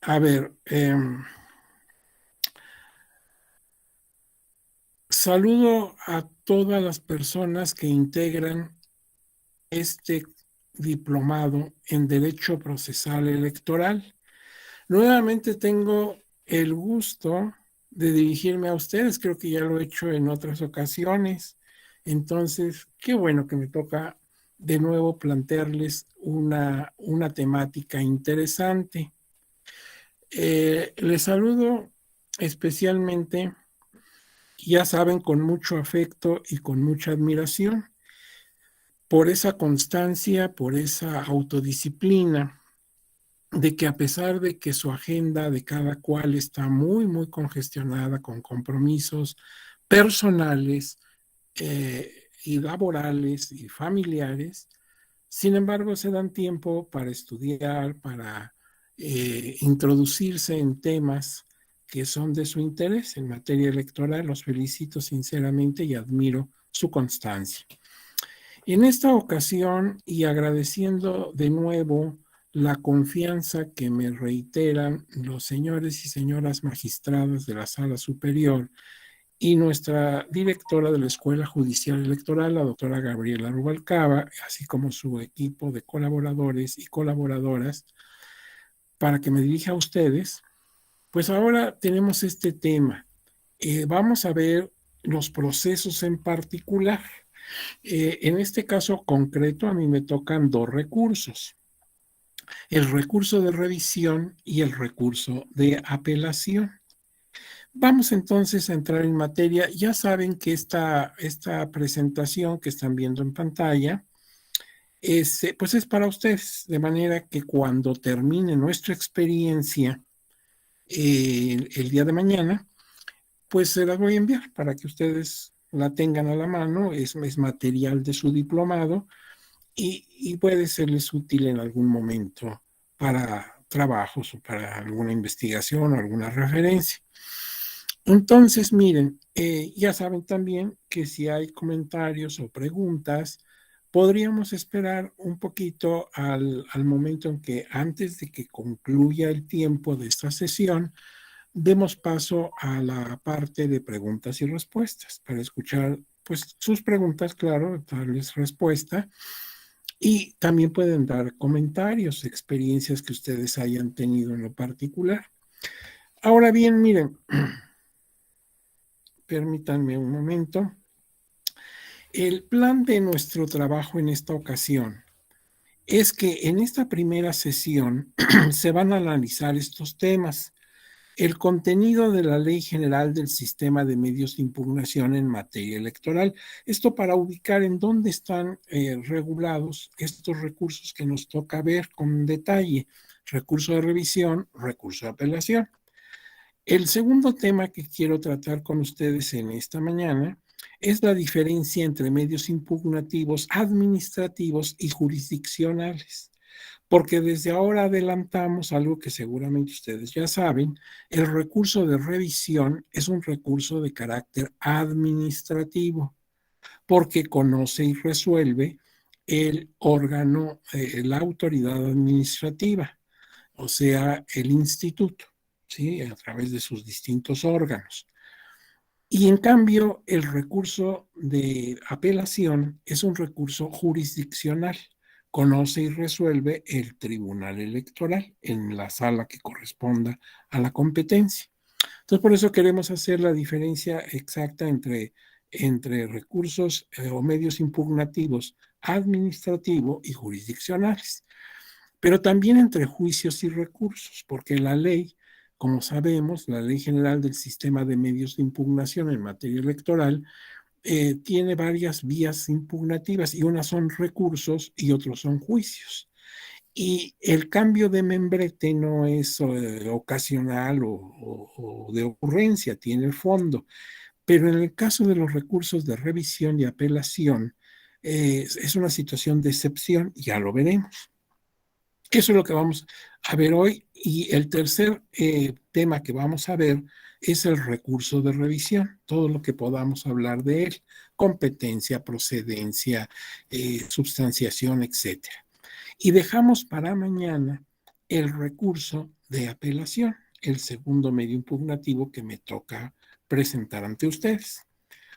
A ver, saludo a todas las personas que integran este diplomado en Derecho Procesal Electoral. Nuevamente tengo el gusto de dirigirme a ustedes, creo que ya lo he hecho en otras ocasiones. Entonces, qué bueno que me toca de nuevo plantearles una temática interesante. Les saludo especialmente, ya saben, con mucho afecto y con mucha admiración por esa constancia, por esa autodisciplina, de que a pesar de que su agenda de cada cual está muy, muy congestionada con compromisos personales y laborales y familiares, sin embargo se dan tiempo para estudiar, para introducirse en temas que son de su interés en materia electoral. Los felicito sinceramente y admiro su constancia. En esta ocasión, y agradeciendo de nuevo la confianza que me reiteran los señores y señoras magistradas de la Sala Superior y nuestra directora de la Escuela Judicial Electoral, la doctora Gabriela Rubalcaba, así como su equipo de colaboradores y colaboradoras, para que me dirija a ustedes, pues ahora tenemos este tema. Vamos a ver los procesos en particular. En este caso concreto, a mí me tocan dos recursos: el recurso de revisión y el recurso de apelación. Vamos entonces a entrar en materia. Ya saben que esta presentación que están viendo en pantalla pues es para ustedes, de manera que cuando termine nuestra experiencia el día de mañana, pues se las voy a enviar para que ustedes la tengan a la mano. Es material de su diplomado y puede serles útil en algún momento para trabajos o para alguna investigación o alguna referencia. Entonces, miren, ya saben también que si hay comentarios o preguntas, podríamos esperar un poquito al momento en que, antes de que concluya el tiempo de esta sesión, demos paso a la parte de preguntas y respuestas para escuchar pues sus preguntas, claro, darles respuesta, y también pueden dar comentarios, experiencias que ustedes hayan tenido en lo particular. Ahora bien, miren, permítanme un momento. El plan de nuestro trabajo en esta ocasión es que en esta primera sesión se van a analizar estos temas: el contenido de la Ley General del Sistema de Medios de Impugnación en materia electoral. Esto para ubicar en dónde están regulados estos recursos que nos toca ver con detalle: recurso de revisión, recurso de apelación. El segundo tema que quiero tratar con ustedes en esta mañana es la diferencia entre medios impugnativos administrativos y jurisdiccionales, porque desde ahora adelantamos algo que seguramente ustedes ya saben: el recurso de revisión es un recurso de carácter administrativo, porque conoce y resuelve el órgano, la autoridad administrativa, o sea, el instituto, ¿sí? A través de sus distintos órganos. Y en cambio, el recurso de apelación es un recurso jurisdiccional. Conoce y resuelve el tribunal electoral en la sala que corresponda a la competencia. Entonces, por eso queremos hacer la diferencia exacta entre recursos o medios impugnativos administrativo y jurisdiccionales, pero también entre juicios y recursos, porque la ley, como sabemos, la Ley General del Sistema de Medios de Impugnación en materia electoral, tiene varias vías impugnativas, y unas son recursos y otros son juicios. Y el cambio de membrete no es ocasional o de ocurrencia, tiene fondo. Pero en el caso de los recursos de revisión y apelación, es una situación de excepción, ya lo veremos. Eso es lo que vamos a ver hoy. Y el tercer tema que vamos a ver es el recurso de revisión, todo lo que podamos hablar de él: competencia, procedencia, substanciación, etcétera. Y dejamos para mañana el recurso de apelación, el segundo medio impugnativo que me toca presentar ante ustedes.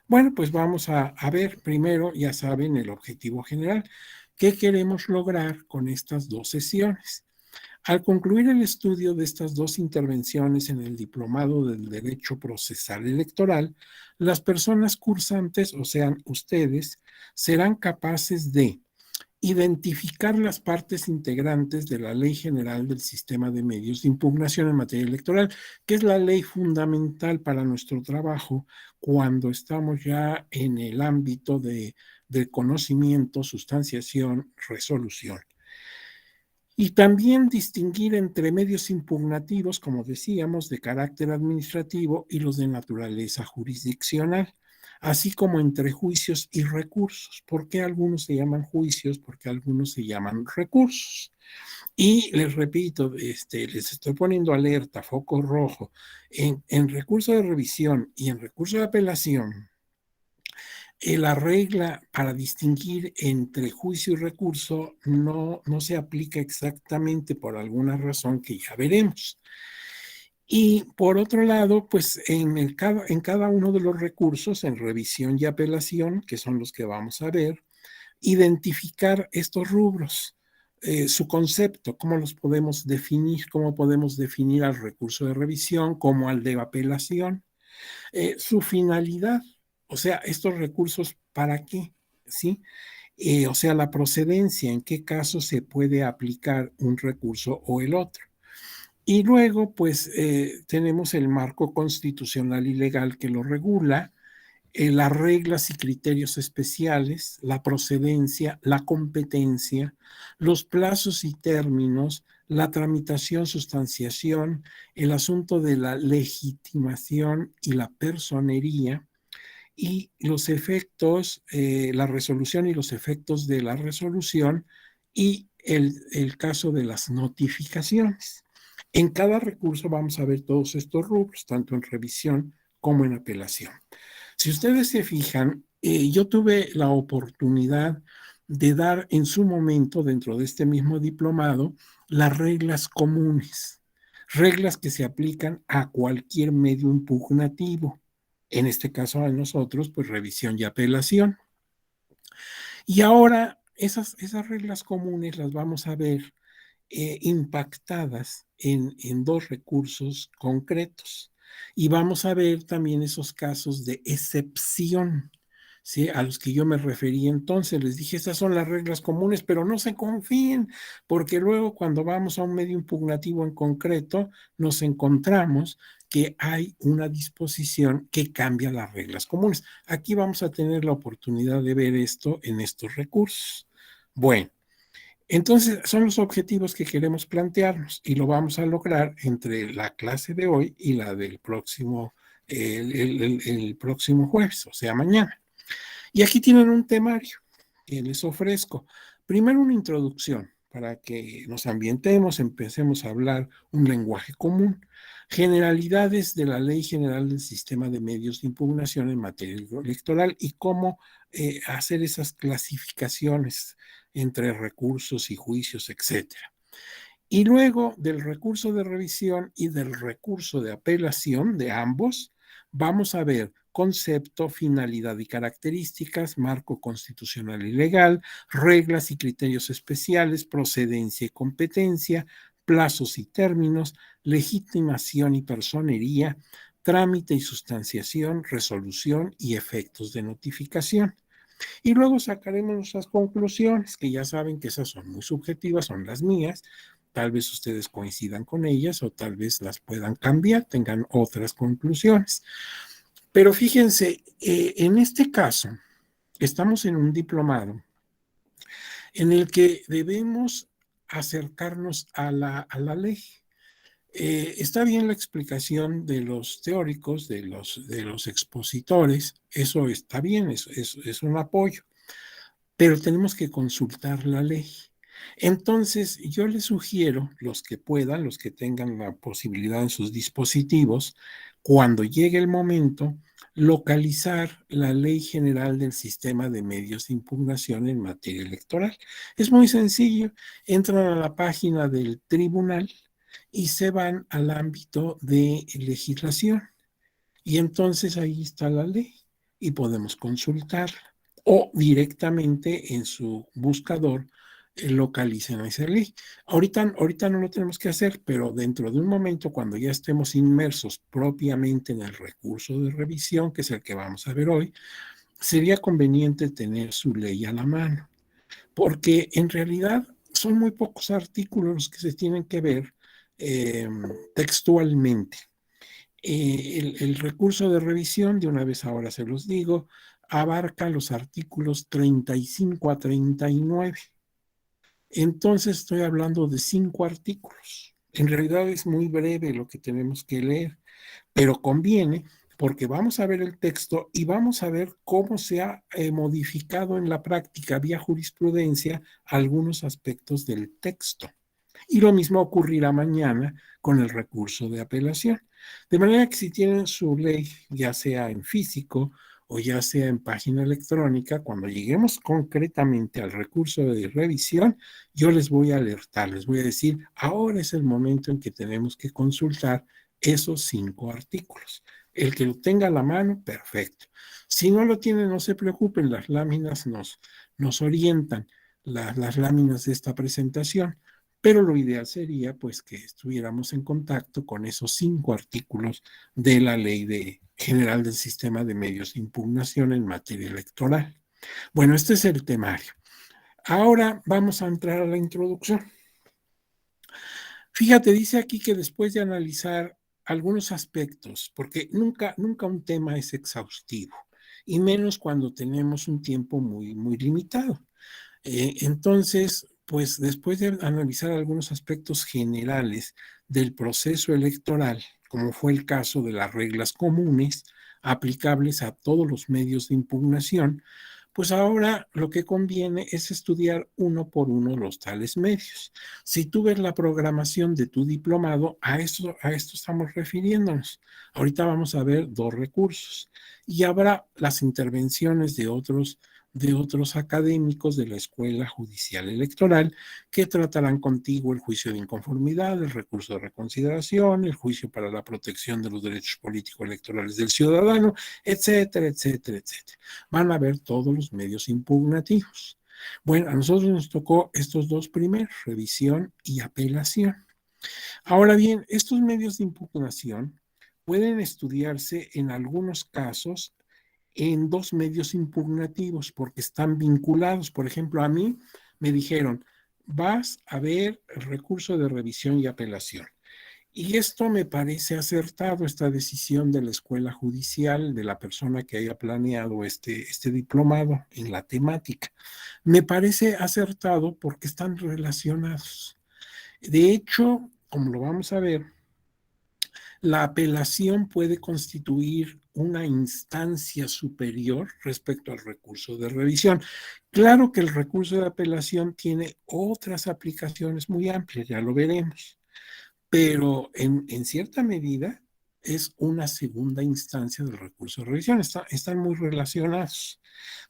Bueno, pues vamos a ver primero, ya saben, el objetivo general. ¿Qué queremos lograr con estas dos sesiones? Al concluir el estudio de estas dos intervenciones en el Diplomado del Derecho Procesal Electoral, las personas cursantes, o sea, ustedes, serán capaces de identificar las partes integrantes de la Ley General del Sistema de Medios de Impugnación en materia electoral, que es la ley fundamental para nuestro trabajo cuando estamos ya en el ámbito de conocimiento, sustanciación, resolución. Y también distinguir entre medios impugnativos, como decíamos, de carácter administrativo y los de naturaleza jurisdiccional, así como entre juicios y recursos. ¿Por qué algunos se llaman juicios? Porque algunos se llaman recursos. Y les repito, les estoy poniendo alerta, foco rojo, en recurso de revisión y en recurso de apelación. La regla para distinguir entre juicio y recurso no se aplica exactamente por alguna razón que ya veremos. Y por otro lado, pues en cada uno de los recursos, en revisión y apelación, que son los que vamos a ver, identificar estos rubros, su concepto, cómo los podemos definir, cómo podemos definir al recurso de revisión como al de apelación, su finalidad, o sea, estos recursos, ¿para qué? ¿Sí? O sea, la procedencia, en qué caso se puede aplicar un recurso o el otro. Y luego, pues, tenemos el marco constitucional y legal que lo regula, las reglas y criterios especiales, la procedencia, la competencia, los plazos y términos, la tramitación, sustanciación, el asunto de la legitimación y la personería, y los efectos, la resolución y los efectos de la resolución, y el caso de las notificaciones. En cada recurso vamos a ver todos estos rubros, tanto en revisión como en apelación. Si ustedes se fijan, yo tuve la oportunidad de dar en su momento, dentro de este mismo diplomado, las reglas comunes, reglas que se aplican a cualquier medio impugnativo. En este caso a nosotros, pues revisión y apelación. Y ahora esas reglas comunes las vamos a ver impactadas en dos recursos concretos. Y vamos a ver también esos casos de excepción, ¿sí? A los que yo me referí entonces. Les dije, estas son las reglas comunes, pero no se confíen, porque luego cuando vamos a un medio impugnativo en concreto, nos encontramos que hay una disposición que cambia las reglas comunes. Aquí vamos a tener la oportunidad de ver esto en estos recursos. Bueno. Entonces, son los objetivos que queremos plantearnos y lo vamos a lograr entre la clase de hoy y la del próximo, el próximo jueves, o sea, mañana. Y aquí tienen un temario que les ofrezco. Primero una introducción para que nos ambientemos, empecemos a hablar un lenguaje común. Generalidades de la Ley General del Sistema de Medios de Impugnación en materia electoral y cómo hacer esas clasificaciones entre recursos y juicios, etcétera. Y luego del recurso de revisión y del recurso de apelación de ambos, vamos a ver concepto, finalidad y características, marco constitucional y legal, reglas y criterios especiales, procedencia y competencia, plazos y términos, legitimación y personería, trámite y sustanciación, resolución y efectos de notificación. Y luego sacaremos nuestras conclusiones, que ya saben que esas son muy subjetivas, son las mías. Tal vez ustedes coincidan con ellas o tal vez las puedan cambiar, tengan otras conclusiones. Pero fíjense, en este caso, estamos en un diplomado en el que debemos acercarnos a la ley. Está bien la explicación de los teóricos, de los expositores, eso está bien, es un apoyo, pero tenemos que consultar la ley. Entonces, yo les sugiero, los que puedan, los que tengan la posibilidad en sus dispositivos, cuando llegue el momento, localizar la Ley General del Sistema de Medios de Impugnación en materia electoral. Es muy sencillo, entran a la página del tribunal y se van al ámbito de legislación. Y entonces ahí está la ley y podemos consultarla. O directamente en su buscador localicen esa ley. Ahorita no lo tenemos que hacer, pero dentro de un momento, cuando ya estemos inmersos propiamente en el recurso de revisión, que es el que vamos a ver hoy, sería conveniente tener su ley a la mano, porque en realidad son muy pocos artículos los que se tienen que ver textualmente. El recurso de revisión, de una vez ahora se los digo, abarca los artículos 35 a 39. Entonces estoy hablando de 5 artículos. En realidad es muy breve lo que tenemos que leer, pero conviene porque vamos a ver el texto y vamos a ver cómo se ha modificado en la práctica vía jurisprudencia algunos aspectos del texto. Y lo mismo ocurrirá mañana con el recurso de apelación. De manera que si tienen su ley, ya sea en físico o ya sea en página electrónica, cuando lleguemos concretamente al recurso de revisión, yo les voy a alertar, les voy a decir, ahora es el momento en que tenemos que consultar esos 5 artículos. El que lo tenga a la mano, perfecto. Si no lo tiene, no se preocupen, las láminas nos orientan, las láminas de esta presentación, pero lo ideal sería pues que estuviéramos en contacto con esos 5 artículos de la Ley General del Sistema de Medios de Impugnación en materia electoral. Bueno, este es el temario. Ahora vamos a entrar a la introducción. Fíjate, dice aquí que después de analizar algunos aspectos, porque nunca un tema es exhaustivo, y menos cuando tenemos un tiempo muy limitado. Entonces, pues después de analizar algunos aspectos generales del proceso electoral, como fue el caso de las reglas comunes aplicables a todos los medios de impugnación, pues ahora lo que conviene es estudiar uno por uno los tales medios. Si tú ves la programación de tu diplomado, a esto estamos refiriéndonos. Ahorita vamos a ver 2 recursos y habrá las intervenciones de otros académicos de la Escuela Judicial Electoral que tratarán contigo el juicio de inconformidad, el recurso de reconsideración, el juicio para la protección de los derechos políticos electorales del ciudadano, etcétera, etcétera, etcétera. Van a ver todos los medios impugnativos. Bueno, a nosotros nos tocó estos 2 primeros, revisión y apelación. Ahora bien, estos medios de impugnación pueden estudiarse en algunos casos en 2 medios impugnativos porque están vinculados. Por ejemplo, a mí me dijeron, vas a ver el recurso de revisión y apelación. Y esto me parece acertado, esta decisión de la Escuela Judicial, de la persona que haya planeado este diplomado en la temática. Me parece acertado porque están relacionados. De hecho, como lo vamos a ver, la apelación puede constituir una instancia superior respecto al recurso de revisión. Claro que el recurso de apelación tiene otras aplicaciones muy amplias, ya lo veremos, pero en cierta medida es una segunda instancia del recurso de revisión, están muy relacionados,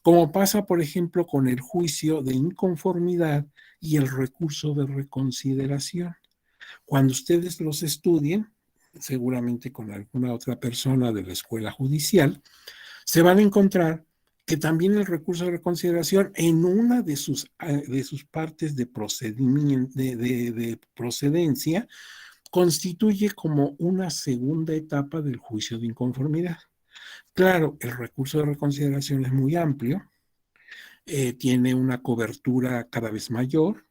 como pasa, por ejemplo, con el juicio de inconformidad y el recurso de reconsideración. Cuando ustedes los estudien, seguramente con alguna otra persona de la escuela judicial, se van a encontrar que también el recurso de reconsideración en una de sus partes de procedimiento, de procedencia, constituye como una segunda etapa del juicio de inconformidad. Claro, el recurso de reconsideración es muy amplio, tiene una cobertura cada vez mayor,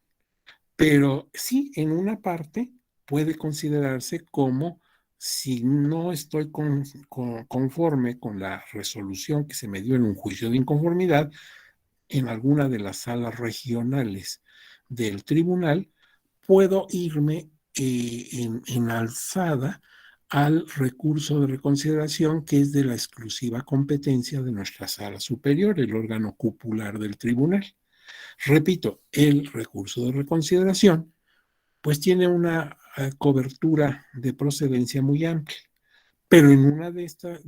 pero sí, en una parte puede considerarse como si no estoy conforme con la resolución que se me dio en un juicio de inconformidad en alguna de las salas regionales del tribunal, puedo irme en alzada al recurso de reconsideración que es de la exclusiva competencia de nuestra sala superior, el órgano cupular del tribunal. Repito, el recurso de reconsideración pues tiene una cobertura de procedencia muy amplia. Pero en una de estos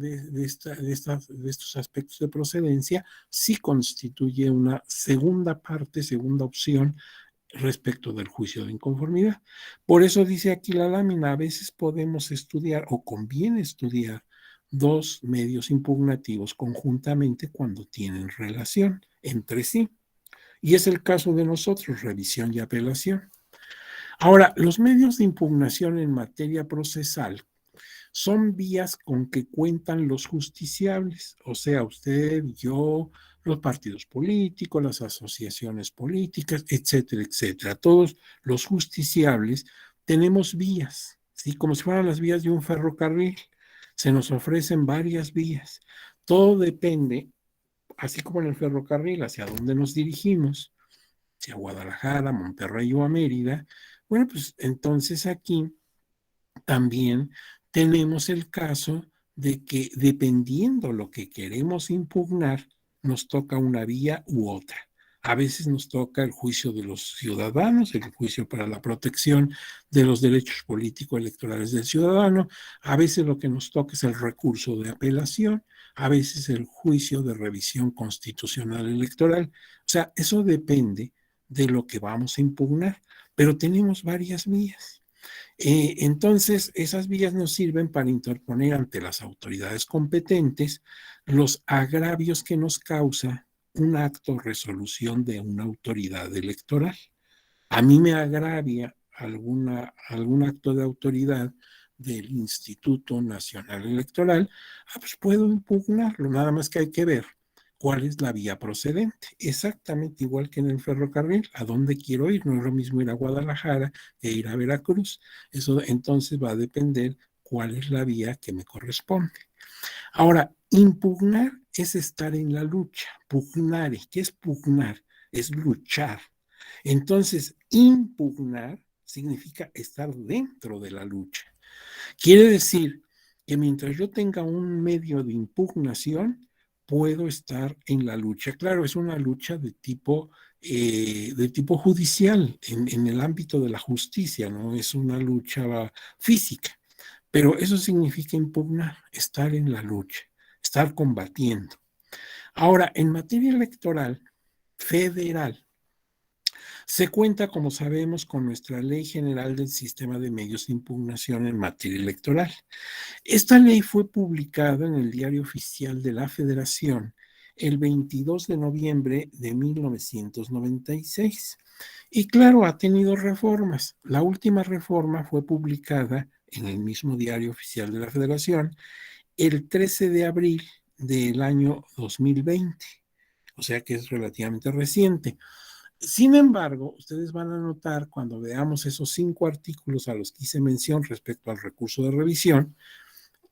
aspectos de procedencia sí constituye una segunda parte, segunda opción respecto del juicio de inconformidad. Por eso dice aquí la lámina, a veces podemos estudiar o conviene estudiar dos medios impugnativos conjuntamente cuando tienen relación entre sí. Y es el caso de nosotros, revisión y apelación. Ahora, los medios de impugnación en materia procesal son vías con que cuentan los justiciables, o sea, usted, yo, los partidos políticos, las asociaciones políticas, etcétera, etcétera. Todos los justiciables tenemos vías, ¿sí? Como si fueran las vías de un ferrocarril. Se nos ofrecen varias vías. Todo depende, así como en el ferrocarril, hacia dónde nos dirigimos, si a Guadalajara, Monterrey o a Mérida. Bueno, pues entonces aquí también tenemos el caso de que dependiendo lo que queremos impugnar, nos toca una vía u otra. A veces nos toca el juicio de los ciudadanos, el juicio para la protección de los derechos políticos electorales del ciudadano. A veces lo que nos toca es el recurso de apelación, a veces el juicio de revisión constitucional electoral. O sea, eso depende de lo que vamos a impugnar, pero tenemos varias vías. Entonces, esas vías nos sirven para interponer ante las autoridades competentes los agravios que nos causa un acto o resolución de una autoridad electoral. A mí me agravia algún acto de autoridad del Instituto Nacional Electoral, pues puedo impugnarlo, nada más que hay que ver cuál es la vía procedente. Exactamente igual que en el ferrocarril, a dónde quiero ir. No es lo mismo ir a Guadalajara que ir a Veracruz. Eso entonces va a depender cuál es la vía que me corresponde. Ahora, impugnar es estar en la lucha. Pugnare, ¿qué es pugnar? Es luchar. Entonces, impugnar significa estar dentro de la lucha. Quiere decir que mientras yo tenga un medio de impugnación, puedo estar en la lucha. Claro, es una lucha de tipo judicial, en el ámbito de la justicia, no es una lucha física, pero eso significa impugnar, estar en la lucha, estar combatiendo. Ahora, en materia electoral federal, se cuenta, como sabemos, con nuestra Ley General del Sistema de Medios de Impugnación en materia electoral. Esta ley fue publicada en el Diario Oficial de la Federación el 22 de noviembre de 1996. Y claro, ha tenido reformas. La última reforma fue publicada en el mismo Diario Oficial de la Federación el 13 de abril del año 2020, o sea que es relativamente reciente. Sin embargo, ustedes van a notar cuando veamos esos 5 artículos a los que hice mención respecto al recurso de revisión,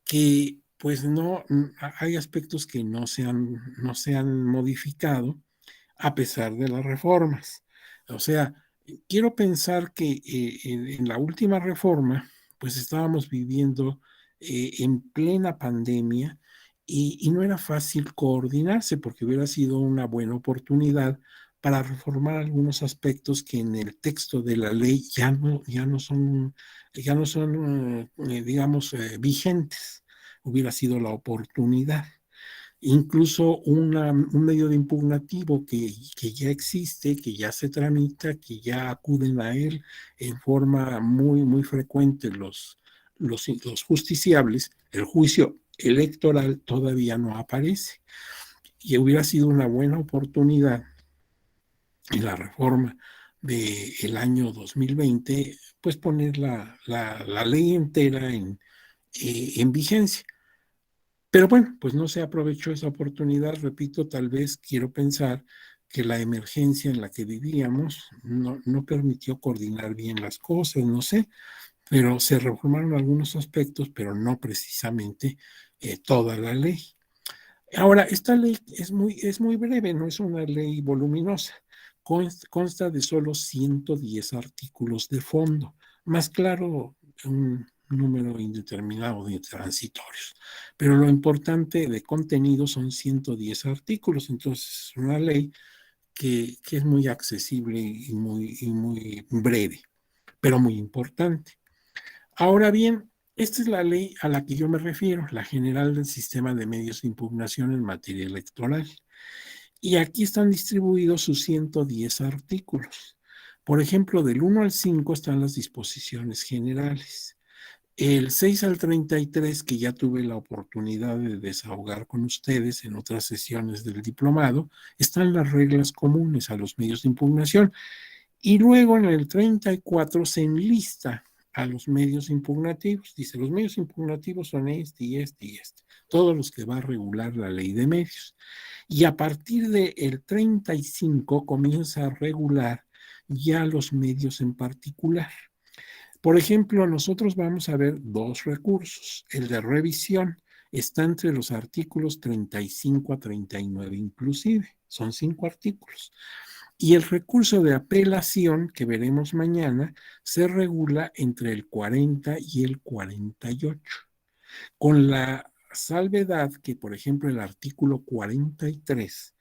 que pues no, hay aspectos que no se han modificado a pesar de las reformas. O sea, quiero pensar que en la última reforma, pues estábamos viviendo en plena pandemia y no era fácil coordinarse porque hubiera sido una buena oportunidad para reformar algunos aspectos que en el texto de la ley ya no son digamos, vigentes. Hubiera sido la oportunidad. Incluso un medio de impugnativo que ya existe, que ya se tramita, que ya acuden a él en forma muy, muy frecuente los justiciables, el juicio electoral todavía no aparece. Y hubiera sido una buena oportunidad en la reforma del año 2020, pues poner la ley entera en vigencia. Pero bueno, pues no se aprovechó esa oportunidad, repito, tal vez quiero pensar que la emergencia en la que vivíamos no permitió coordinar bien las cosas, no sé, pero se reformaron algunos aspectos, pero no precisamente toda la ley. Ahora, esta ley es muy breve, no es una ley voluminosa. Consta de solo 110 artículos de fondo, más claro, un número indeterminado de transitorios. Pero lo importante de contenido son 110 artículos, entonces es una ley que es muy accesible y muy breve, pero muy importante. Ahora bien, esta es la ley a la que yo me refiero, la general del sistema de medios de impugnación en materia electoral. Y aquí están distribuidos sus 110 artículos. Por ejemplo, del 1 al 5 están las disposiciones generales. El 6 al 33, que ya tuve la oportunidad de desahogar con ustedes en otras sesiones del diplomado, están las reglas comunes a los medios de impugnación. Y luego en el 34 se enlista a los medios impugnativos. Dice, los medios impugnativos son este y este y este. Todos los que va a regular la ley de medios. Y a partir del 35 comienza a regular ya los medios en particular. Por ejemplo, nosotros vamos a ver dos recursos. El de revisión está entre los artículos 35 a 39 inclusive. Son 5 artículos. Y el recurso de apelación que veremos mañana se regula entre el 40 y el 48, con la salvedad que, por ejemplo, el artículo 43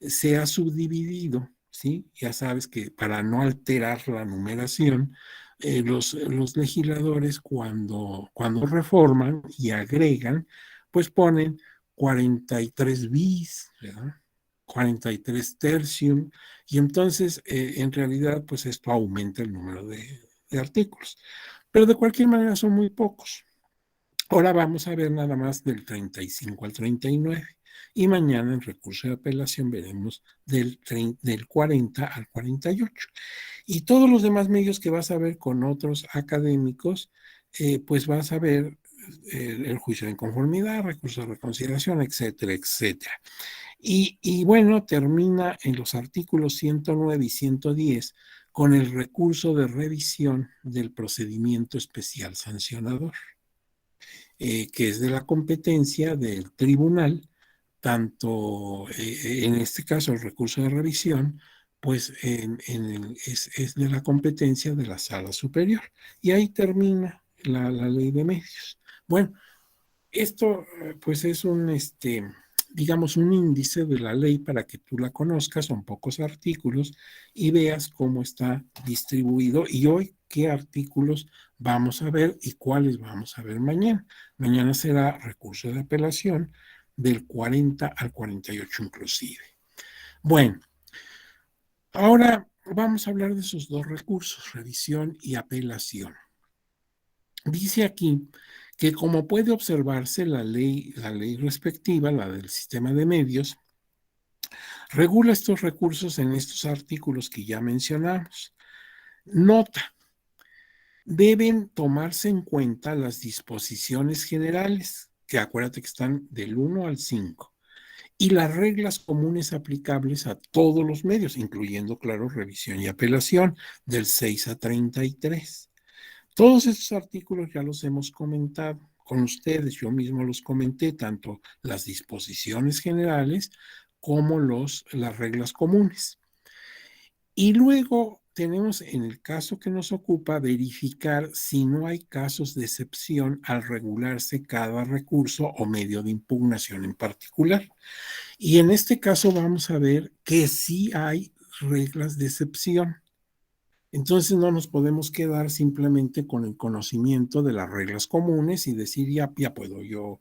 se ha subdividido, ¿sí? Ya sabes que para no alterar la numeración, los legisladores cuando reforman y agregan, pues ponen 43 bis, ¿verdad? 43 tercium, y entonces en realidad pues esto aumenta el número de artículos. Pero de cualquier manera son muy pocos. Ahora vamos a ver nada más del 35 al 39 y mañana en recurso de apelación veremos del 40 al 48. Y todos los demás medios que vas a ver con otros académicos, pues vas a ver el juicio de inconformidad, recurso de reconsideración, etcétera, etcétera. Y bueno, termina en los artículos 109 y 110 con el recurso de revisión del procedimiento especial sancionador, que es de la competencia del tribunal, tanto en este caso el recurso de revisión, pues es de la competencia de la sala superior. Y ahí termina la ley de medios. Bueno, esto pues es digamos, un índice de la ley para que tú la conozcas, son pocos artículos y veas cómo está distribuido y hoy qué artículos vamos a ver y cuáles vamos a ver mañana. Mañana será recurso de apelación del 40 al 48 inclusive. Bueno, ahora vamos a hablar de esos dos recursos, revisión y apelación. Dice aquí que como puede observarse la ley respectiva, la del sistema de medios, regula estos recursos en estos artículos que ya mencionamos. Nota, deben tomarse en cuenta las disposiciones generales, que acuérdate que están del 1 al 5, y las reglas comunes aplicables a todos los medios, incluyendo, claro, revisión y apelación, del 6 a 33. Todos estos artículos ya los hemos comentado con ustedes, yo mismo los comenté, tanto las disposiciones generales como las reglas comunes. Y luego tenemos, en el caso que nos ocupa, verificar si no hay casos de excepción al regularse cada recurso o medio de impugnación en particular. Y en este caso vamos a ver que sí hay reglas de excepción. Entonces no nos podemos quedar simplemente con el conocimiento de las reglas comunes y decir, ya puedo yo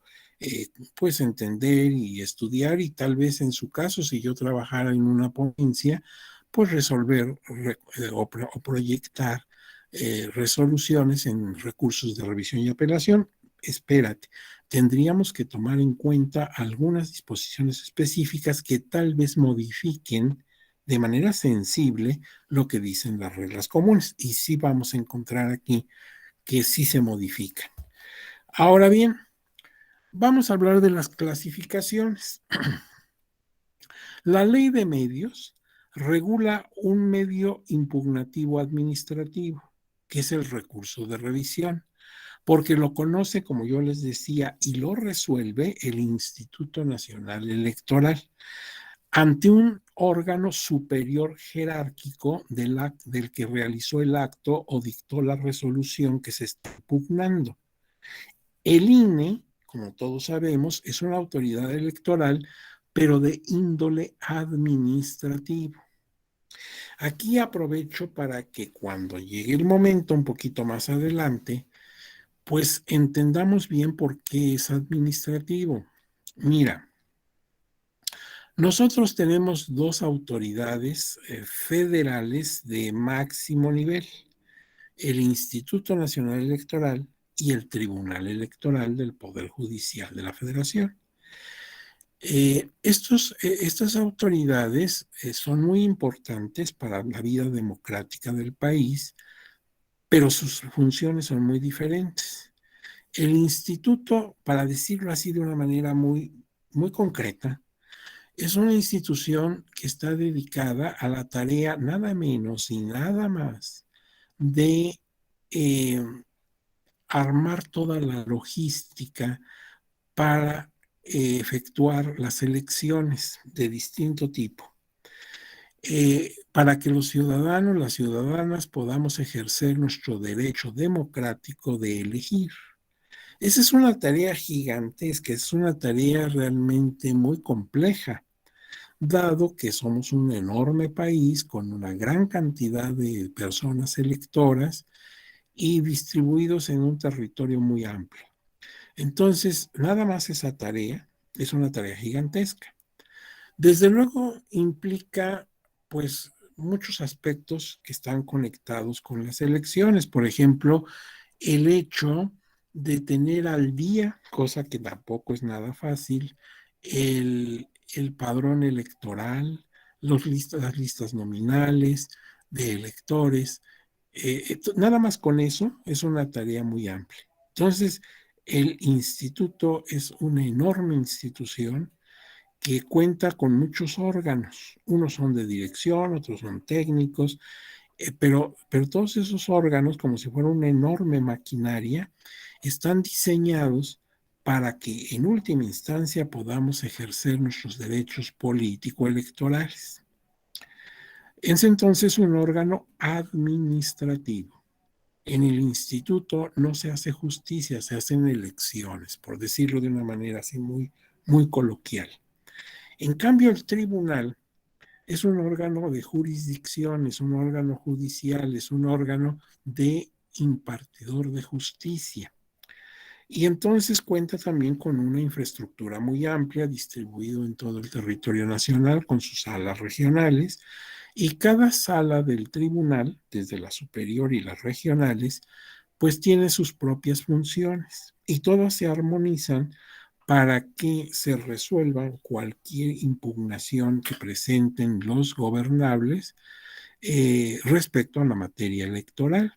pues entender y estudiar y tal vez en su caso, si yo trabajara en una ponencia, pues resolver o proyectar resoluciones en recursos de revisión y apelación. Espérate, tendríamos que tomar en cuenta algunas disposiciones específicas que tal vez modifiquen de manera sensible lo que dicen las reglas comunes. Y sí vamos a encontrar aquí que sí se modifican. Ahora bien, vamos a hablar de las clasificaciones. La ley de medios regula un medio impugnativo administrativo, que es el recurso de revisión, porque lo conoce, como yo les decía, y lo resuelve el Instituto Nacional Electoral ante un órgano superior jerárquico del que realizó el acto o dictó la resolución que se está impugnando. El INE, como todos sabemos, es una autoridad electoral, pero de índole administrativo. Aquí aprovecho para que cuando llegue el momento, un poquito más adelante, pues entendamos bien por qué es administrativo. Mira, Nosotros tenemos dos autoridades federales de máximo nivel, el Instituto Nacional Electoral y el Tribunal Electoral del Poder Judicial de la Federación. Estas autoridades son muy importantes para la vida democrática del país, pero sus funciones son muy diferentes. El instituto, para decirlo así de una manera muy concreta, es una institución que está dedicada a la tarea nada menos y nada más de eh, armar toda la logística para efectuar las elecciones de distinto tipo, para que los ciudadanos, las ciudadanas podamos ejercer nuestro derecho democrático de elegir. Esa es una tarea gigantesca, es una tarea realmente muy compleja, dado que somos un enorme país con una gran cantidad de personas electoras y distribuidos en un territorio muy amplio. Entonces, nada más esa tarea es una tarea gigantesca. Desde luego implica, pues, muchos aspectos que están conectados con las elecciones. Por ejemplo, el hecho de tener al día, cosa que tampoco es nada fácil, el padrón electoral, las listas nominales de electores. Nada más con eso es una tarea muy amplia. Entonces, el instituto es una enorme institución que cuenta con muchos órganos. Unos son de dirección, otros son técnicos, pero todos esos órganos, como si fuera una enorme maquinaria, están diseñados para que en última instancia podamos ejercer nuestros derechos político-electorales. Es entonces un órgano administrativo. En el instituto no se hace justicia, se hacen elecciones, por decirlo de una manera así muy coloquial. En cambio, el tribunal es un órgano de jurisdicción, es un órgano judicial, es un órgano de impartidor de justicia. Y entonces cuenta también con una infraestructura muy amplia, distribuido en todo el territorio nacional, con sus salas regionales, y cada sala del tribunal, desde la superior y las regionales, pues tiene sus propias funciones y todas se armonizan para que se resuelva cualquier impugnación que presenten los gobernables respecto a la materia electoral.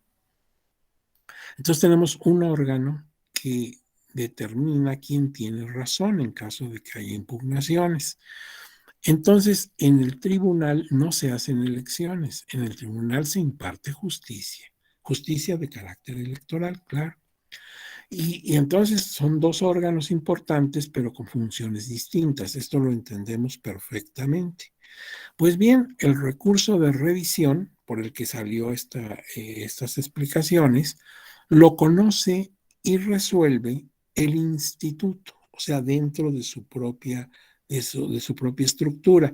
Entonces tenemos un órgano que determina quién tiene razón en caso de que haya impugnaciones. Entonces, en el tribunal no se hacen elecciones, en el tribunal se imparte justicia, justicia de carácter electoral, claro. Y entonces son dos órganos importantes, pero con funciones distintas. Esto lo entendemos perfectamente. Pues bien, el recurso de revisión por el que salió estas explicaciones lo conoce y resuelve el instituto, o sea, dentro de su propia estructura.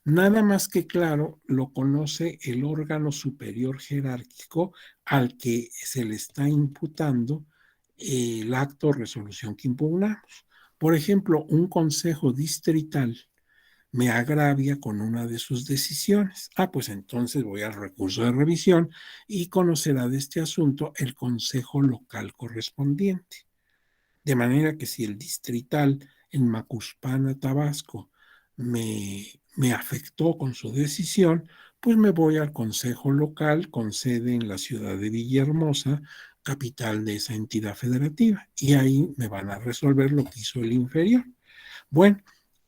Nada más que claro, lo conoce el órgano superior jerárquico al que se le está imputando el acto o resolución que impugnamos. Por ejemplo, un consejo distrital me agravia con una de sus decisiones. Pues entonces voy al recurso de revisión y conocerá de este asunto el consejo local correspondiente. De manera que si el distrital en Macuspana, Tabasco, me afectó con su decisión, pues me voy al consejo local con sede en la ciudad de Villahermosa, capital de esa entidad federativa, y ahí me van a resolver lo que hizo el inferior. Bueno,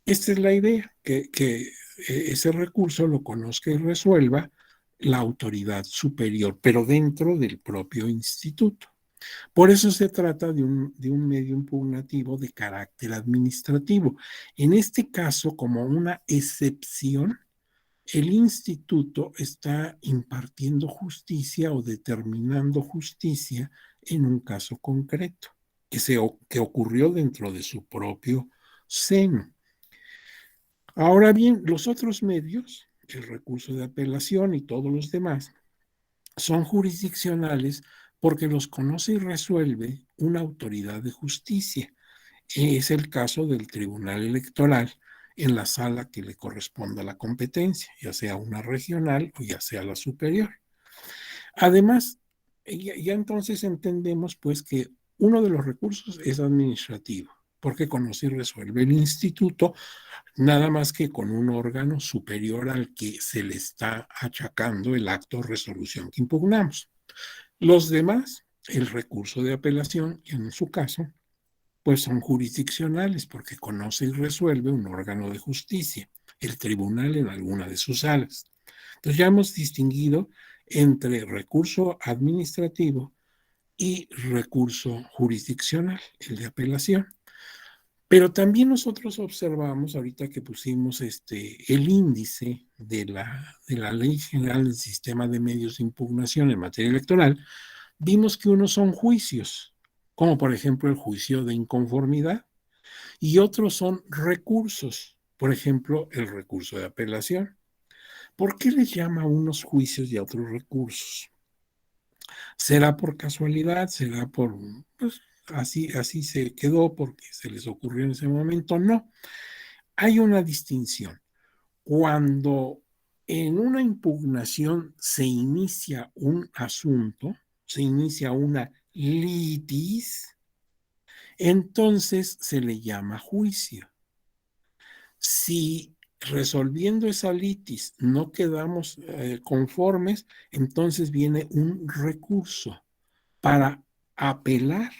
esta es la idea, que ese recurso lo conozca y resuelva la autoridad superior, pero dentro del propio instituto. Por eso se trata de un medio impugnativo de carácter administrativo. En este caso, como una excepción, el instituto está impartiendo justicia o determinando justicia en un caso concreto que ocurrió dentro de su propio seno. Ahora bien, los otros medios, el recurso de apelación y todos los demás, son jurisdiccionales porque los conoce y resuelve una autoridad de justicia. Es el caso del Tribunal Electoral en la sala que le corresponda la competencia, ya sea una regional o ya sea la superior. Además, ya entonces entendemos pues que uno de los recursos es administrativo, porque conoce y resuelve el instituto, nada más que con un órgano superior al que se le está achacando el acto o resolución que impugnamos. Los demás, el recurso de apelación, y en su caso, pues son jurisdiccionales, porque conoce y resuelve un órgano de justicia, el tribunal en alguna de sus salas. Entonces ya hemos distinguido entre recurso administrativo y recurso jurisdiccional, el de apelación. Pero también nosotros observamos, ahorita que pusimos el índice de la Ley General del Sistema de Medios de Impugnación en materia electoral, vimos que unos son juicios, como por ejemplo el juicio de inconformidad, y otros son recursos, por ejemplo el recurso de apelación. ¿Por qué les llama a unos juicios y a otros recursos? ¿Será por casualidad? ¿Será por, pues, así se quedó porque se les ocurrió en ese momento? No, hay una distinción. Cuando en una impugnación se inicia un asunto, se inicia una litis, entonces se le llama juicio. Si resolviendo esa litis no quedamos conformes, entonces viene un recurso para apelar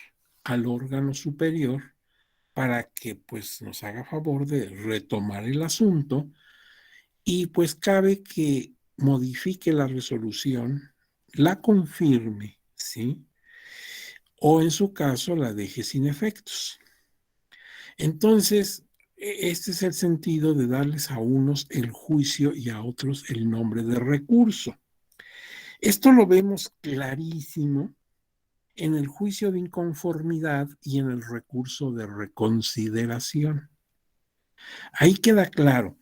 al órgano superior para que pues nos haga favor de retomar el asunto y pues cabe que modifique la resolución, la confirme, ¿sí? O en su caso la deje sin efectos. Entonces, este es el sentido de darles a unos el juicio y a otros el nombre de recurso. Esto lo vemos clarísimo en el juicio de inconformidad y en el recurso de reconsideración. Ahí queda claro,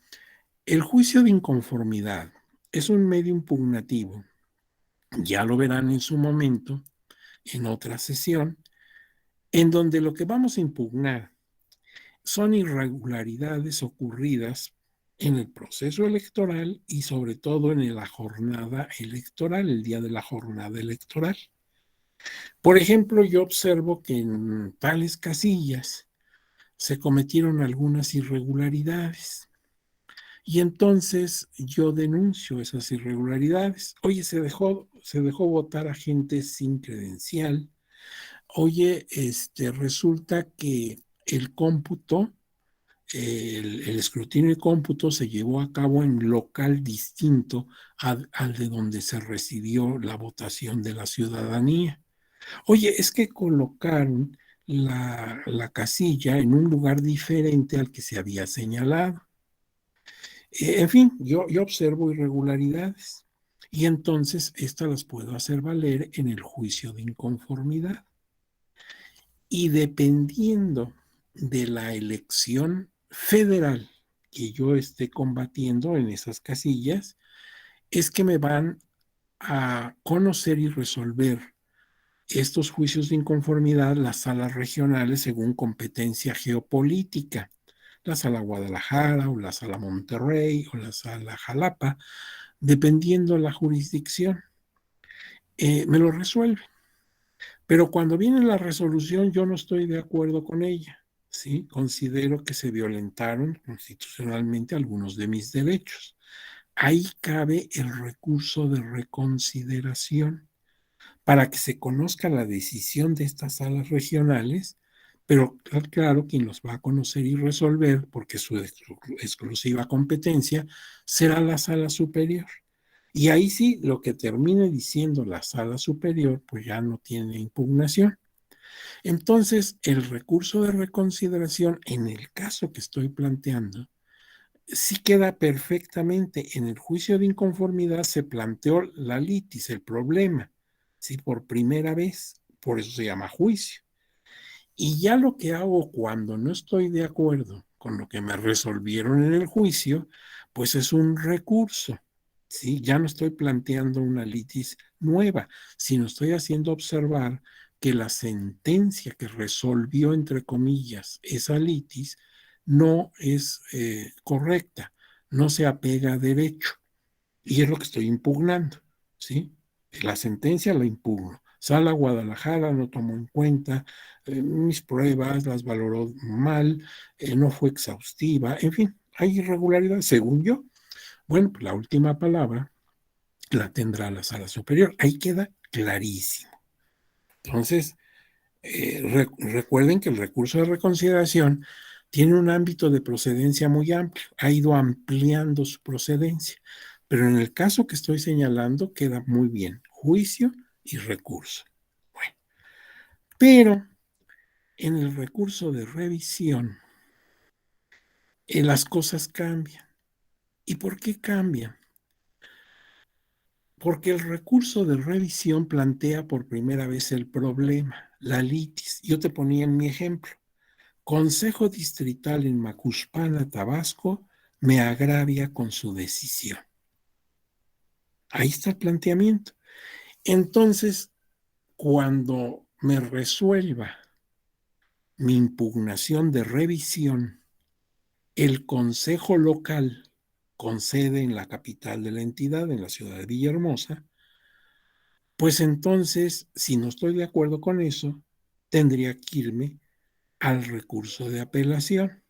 el juicio de inconformidad es un medio impugnativo, ya lo verán en su momento, en otra sesión, en donde lo que vamos a impugnar son irregularidades ocurridas en el proceso electoral y sobre todo en la jornada electoral, el día de la jornada electoral. Por ejemplo, yo observo que en tales casillas se cometieron algunas irregularidades y entonces yo denuncio esas irregularidades. Oye, se dejó votar a gente sin credencial. Oye, resulta que el cómputo, el escrutinio y cómputo se llevó a cabo en local distinto al de donde se recibió la votación de la ciudadanía. Oye, es que colocaron la casilla en un lugar diferente al que se había señalado. En fin, yo observo irregularidades y entonces estas las puedo hacer valer en el juicio de inconformidad. Y dependiendo de la elección federal que yo esté combatiendo en esas casillas, es que me van a conocer y resolver estos juicios de inconformidad las salas regionales según competencia geopolítica, la sala Guadalajara o la sala Monterrey o la sala Jalapa, dependiendo la jurisdicción, me lo resuelve. Pero cuando viene la resolución yo no estoy de acuerdo con ella, ¿sí? Considero que se violentaron constitucionalmente algunos de mis derechos. Ahí cabe el recurso de reconsideración para que se conozca la decisión de estas salas regionales, pero claro, quien los va a conocer y resolver, porque su exclusiva competencia, será la sala superior. Y ahí sí, lo que termine diciendo la sala superior, pues ya no tiene impugnación. Entonces, el recurso de reconsideración, en el caso que estoy planteando, sí queda perfectamente. En el juicio de inconformidad se planteó la litis, el problema, ¿sí? Por primera vez, por eso se llama juicio. Y ya lo que hago cuando no estoy de acuerdo con lo que me resolvieron en el juicio, pues es un recurso, ¿sí? Ya no estoy planteando una litis nueva, sino estoy haciendo observar que la sentencia que resolvió, entre comillas, esa litis, no es correcta, no se apega a derecho. Y es lo que estoy impugnando, ¿sí? La sentencia la impugno. Sala Guadalajara no tomó en cuenta mis pruebas, las valoró mal, no fue exhaustiva, en fin, hay irregularidades, según yo. Bueno, pues la última palabra la tendrá la Sala Superior. Ahí queda clarísimo. Entonces, recuerden que el recurso de reconsideración tiene un ámbito de procedencia muy amplio, ha ido ampliando su procedencia, pero en el caso que estoy señalando queda muy bien, juicio y recurso. Bueno, pero en el recurso de revisión, las cosas cambian. ¿Y por qué cambian? Porque el recurso de revisión plantea por primera vez el problema, la litis. Yo te ponía en mi ejemplo. Consejo Distrital en Macuspana, Tabasco, me agravia con su decisión. Ahí está el planteamiento. Entonces, cuando me resuelva mi impugnación de revisión, el Consejo Local, con sede en la capital de la entidad, en la ciudad de Villahermosa, pues entonces, si no estoy de acuerdo con eso, tendría que irme al recurso de apelación.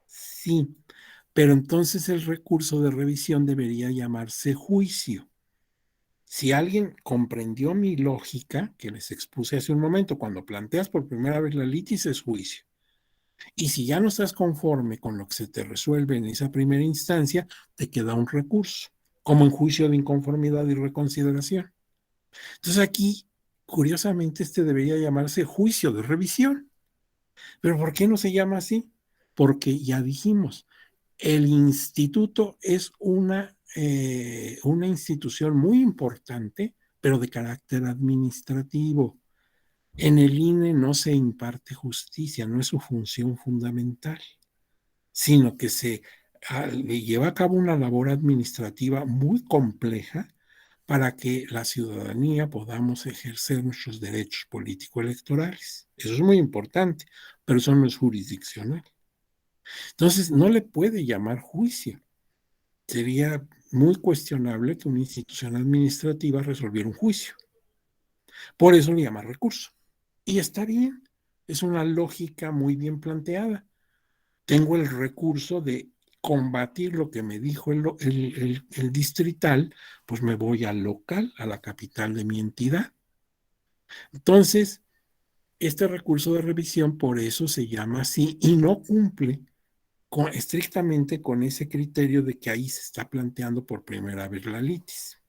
Sí, pero entonces el recurso de revisión debería llamarse juicio. Si alguien comprendió mi lógica, que les expuse hace un momento, cuando planteas por primera vez la litis es juicio. Y si ya no estás conforme con lo que se te resuelve en esa primera instancia, te queda un recurso, como en juicio de inconformidad y reconsideración. Entonces aquí, curiosamente, este debería llamarse juicio de revisión. ¿Pero por qué no se llama así? Porque ya dijimos, el instituto es una institución muy importante, pero de carácter administrativo. En el INE no se imparte justicia, no es su función fundamental, sino que se lleva a cabo una labor administrativa muy compleja para que la ciudadanía podamos ejercer nuestros derechos político-electorales. Eso es muy importante, pero eso no es jurisdiccional. Entonces, no le puede llamar juicio. Sería muy cuestionable que una institución administrativa resolviera un juicio. Por eso le llama recurso. Y está bien, es una lógica muy bien planteada. Tengo el recurso de combatir lo que me dijo el distrital, pues me voy al local, a la capital de mi entidad. Entonces, este recurso de revisión por eso se llama así y no cumple estrictamente con ese criterio de que ahí se está planteando por primera vez la litis,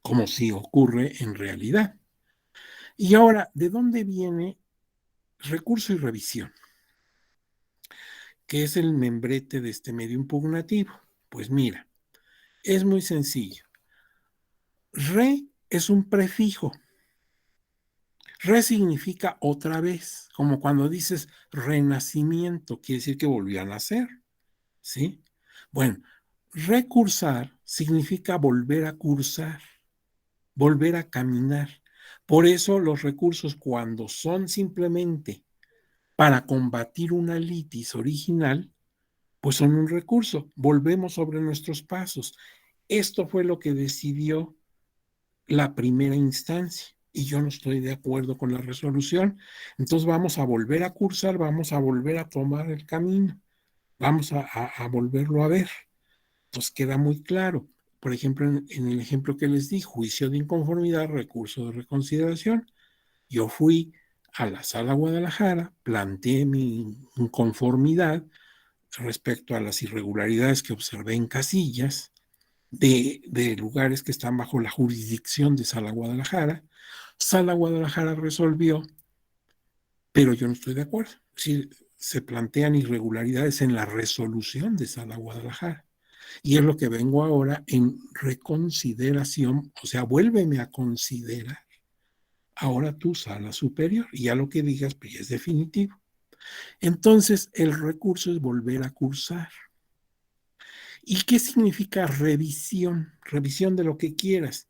como si ocurre en realidad. Y ahora, ¿de dónde viene recurso y revisión? ¿Qué es el membrete de este medio impugnativo? Pues mira, es muy sencillo. Re es un prefijo. Re significa otra vez, como cuando dices renacimiento, quiere decir que volvió a nacer, ¿sí? Bueno, recursar significa volver a cursar, volver a caminar. Por eso los recursos, cuando son simplemente para combatir una litis original, pues son un recurso. Volvemos sobre nuestros pasos. Esto fue lo que decidió la primera instancia y yo no estoy de acuerdo con la resolución. Entonces vamos a volver a cursar, vamos a volver a tomar el camino, vamos a volverlo a ver. Entonces queda muy claro. Por ejemplo, en el ejemplo que les di, juicio de inconformidad, recurso de reconsideración, yo fui a la sala Guadalajara, planteé mi inconformidad respecto a las irregularidades que observé en casillas de lugares que están bajo la jurisdicción de Sala Guadalajara. Sala Guadalajara resolvió, pero yo no estoy de acuerdo. Si se plantean irregularidades en la resolución de Sala Guadalajara. Y es lo que vengo ahora en reconsideración, o sea, vuélveme a considerar ahora tu sala superior y ya lo que digas pues ya es definitivo. Entonces, el recurso es volver a cursar. ¿Y qué significa revisión? Revisión de lo que quieras.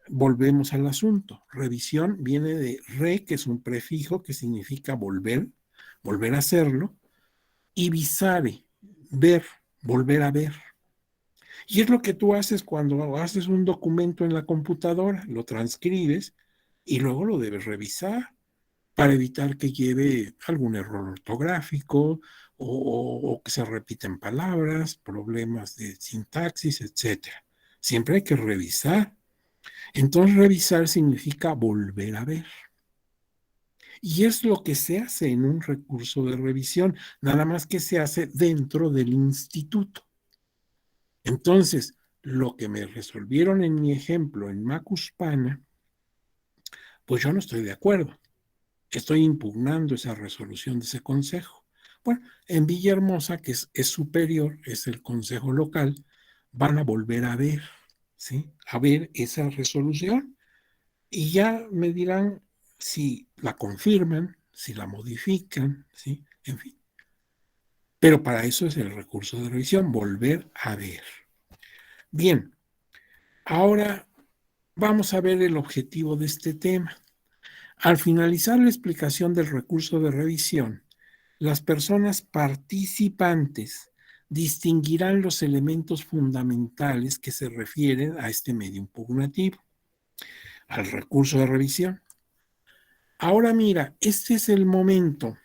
Volvemos al asunto. Revisión viene de re, que es un prefijo que significa volver, volver a hacerlo, y visare, ver, volver a ver. Y es lo que tú haces cuando haces un documento en la computadora, lo transcribes y luego lo debes revisar para evitar que lleve algún error ortográfico o que se repiten palabras, problemas de sintaxis, etcétera. Siempre hay que revisar. Entonces, revisar significa volver a ver. Y es lo que se hace en un recurso de revisión, nada más que se hace dentro del instituto. Entonces, lo que me resolvieron en mi ejemplo en Macuspana, pues yo no estoy de acuerdo. Estoy impugnando esa resolución de ese consejo. Bueno, en Villahermosa, que es superior, es el consejo local, van a volver a ver, ¿sí? A ver esa resolución y ya me dirán si la confirman, si la modifican, ¿sí? En fin. Pero para eso es el recurso de revisión, volver a ver. Bien, ahora vamos a ver el objetivo de este tema. Al finalizar la explicación del recurso de revisión, las personas participantes distinguirán los elementos fundamentales que se refieren a este medio impugnativo, al recurso de revisión. Ahora mira, este es el momento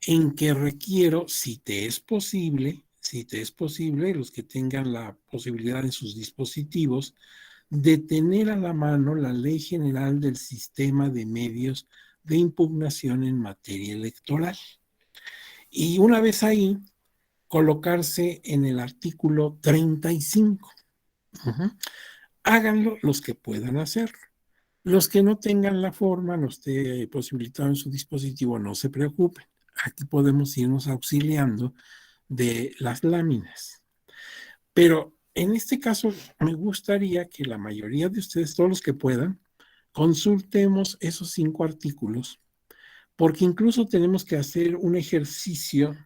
en que requiero, si te es posible, los que tengan la posibilidad en sus dispositivos, de tener a la mano la Ley General del Sistema de Medios de Impugnación en materia electoral. Y una vez ahí, colocarse en el artículo 35. Uh-huh. Háganlo los que puedan hacerlo. Los que no tengan la forma, no esté posibilitado en su dispositivo, no se preocupen. Aquí podemos irnos auxiliando de las láminas. Pero en este caso, me gustaría que la mayoría de ustedes, todos los que puedan, consultemos esos 5 artículos, porque incluso tenemos que hacer un ejercicio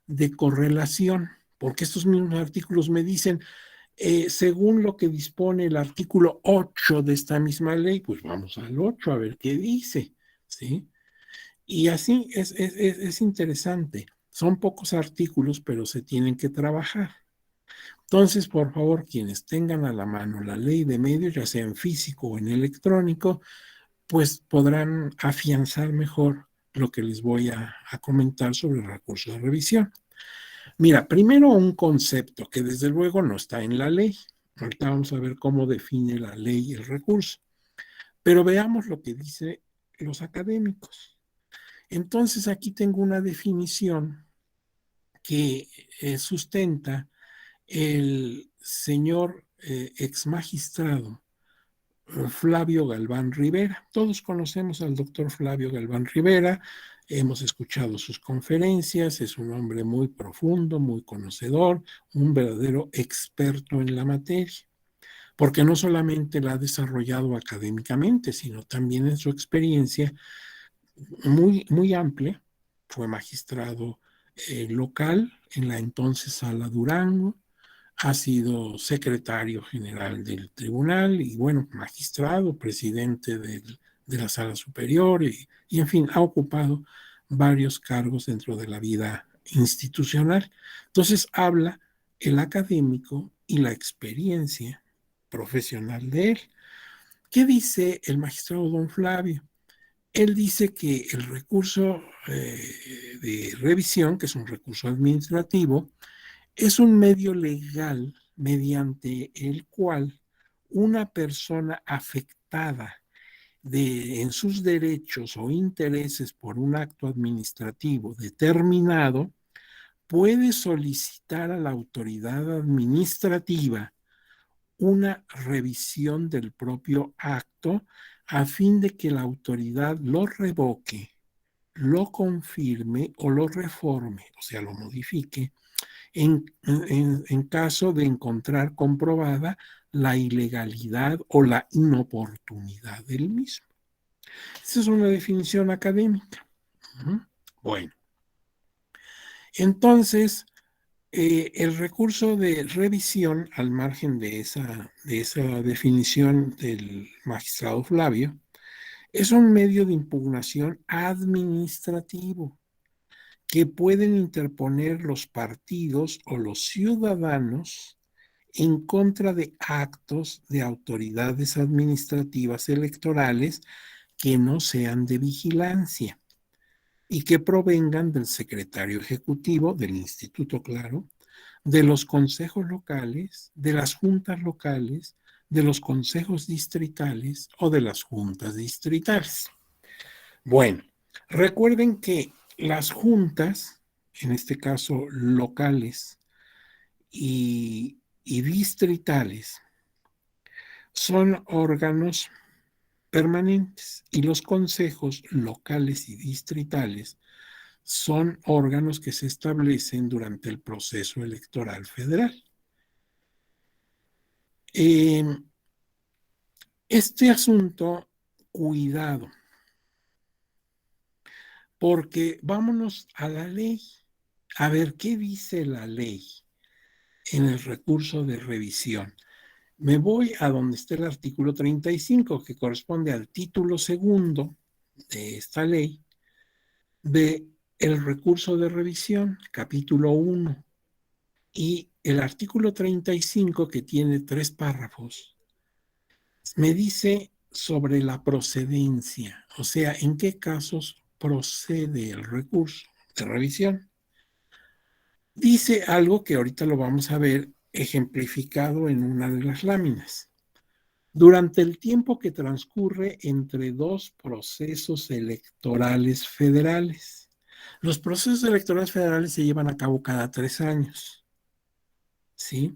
de correlación, porque estos mismos artículos me dicen, según lo que dispone el artículo 8 de esta misma ley, pues vamos al 8 a ver qué dice, ¿sí? Y así es interesante. Son pocos artículos, pero se tienen que trabajar. Entonces, por favor, quienes tengan a la mano la ley de medios, ya sea en físico o en electrónico, pues podrán afianzar mejor lo que les voy a comentar sobre el recurso de revisión. Mira, primero un concepto que desde luego no está en la ley. Ahorita vamos a ver cómo define la ley el recurso. Pero veamos lo que dicen los académicos. Entonces aquí tengo una definición que sustenta el señor ex magistrado Flavio Galván Rivera. Todos conocemos al doctor Flavio Galván Rivera, hemos escuchado sus conferencias, es un hombre muy profundo, muy conocedor, un verdadero experto en la materia, porque no solamente la ha desarrollado académicamente, sino también en su experiencia muy amplia. Fue magistrado local en la entonces Sala Durango, ha sido secretario general del tribunal y, bueno, magistrado, presidente de la sala superior en fin, ha ocupado varios cargos dentro de la vida institucional. Entonces habla el académico y la experiencia profesional de él. ¿Qué dice el magistrado don Flavio? Él dice que el recurso de revisión, que es un recurso administrativo, es un medio legal mediante el cual una persona afectada en sus derechos o intereses por un acto administrativo determinado puede solicitar a la autoridad administrativa una revisión del propio acto a fin de que la autoridad lo revoque, lo confirme o lo reforme, o sea, lo modifique en caso de encontrar comprobada la ilegalidad o la inoportunidad del mismo. Esa es una definición académica. Bueno, entonces, el recurso de revisión, al margen de esa definición del magistrado Flavio, es un medio de impugnación administrativo que pueden interponer los partidos o los ciudadanos en contra de actos de autoridades administrativas electorales que no sean de vigilancia y que provengan del secretario ejecutivo, del instituto, claro, de los consejos locales, de las juntas locales, de los consejos distritales o de las juntas distritales. Bueno, recuerden que las juntas, en este caso locales y distritales, son órganos permanentes y los consejos locales y distritales son órganos que se establecen durante el proceso electoral federal. Este asunto, cuidado, porque vámonos a la ley, a ver qué dice la ley en el recurso de revisión. Me voy a donde está el artículo 35, que corresponde al título segundo de esta ley, de el recurso de revisión, capítulo 1, y el artículo 35, que tiene 3 párrafos, me dice sobre la procedencia, o sea, en qué casos procede el recurso de revisión. Dice algo que ahorita lo vamos a ver ejemplificado en una de las láminas. Durante el tiempo que transcurre entre dos procesos electorales federales. Los procesos electorales federales se llevan a cabo cada 3 años, ¿sí?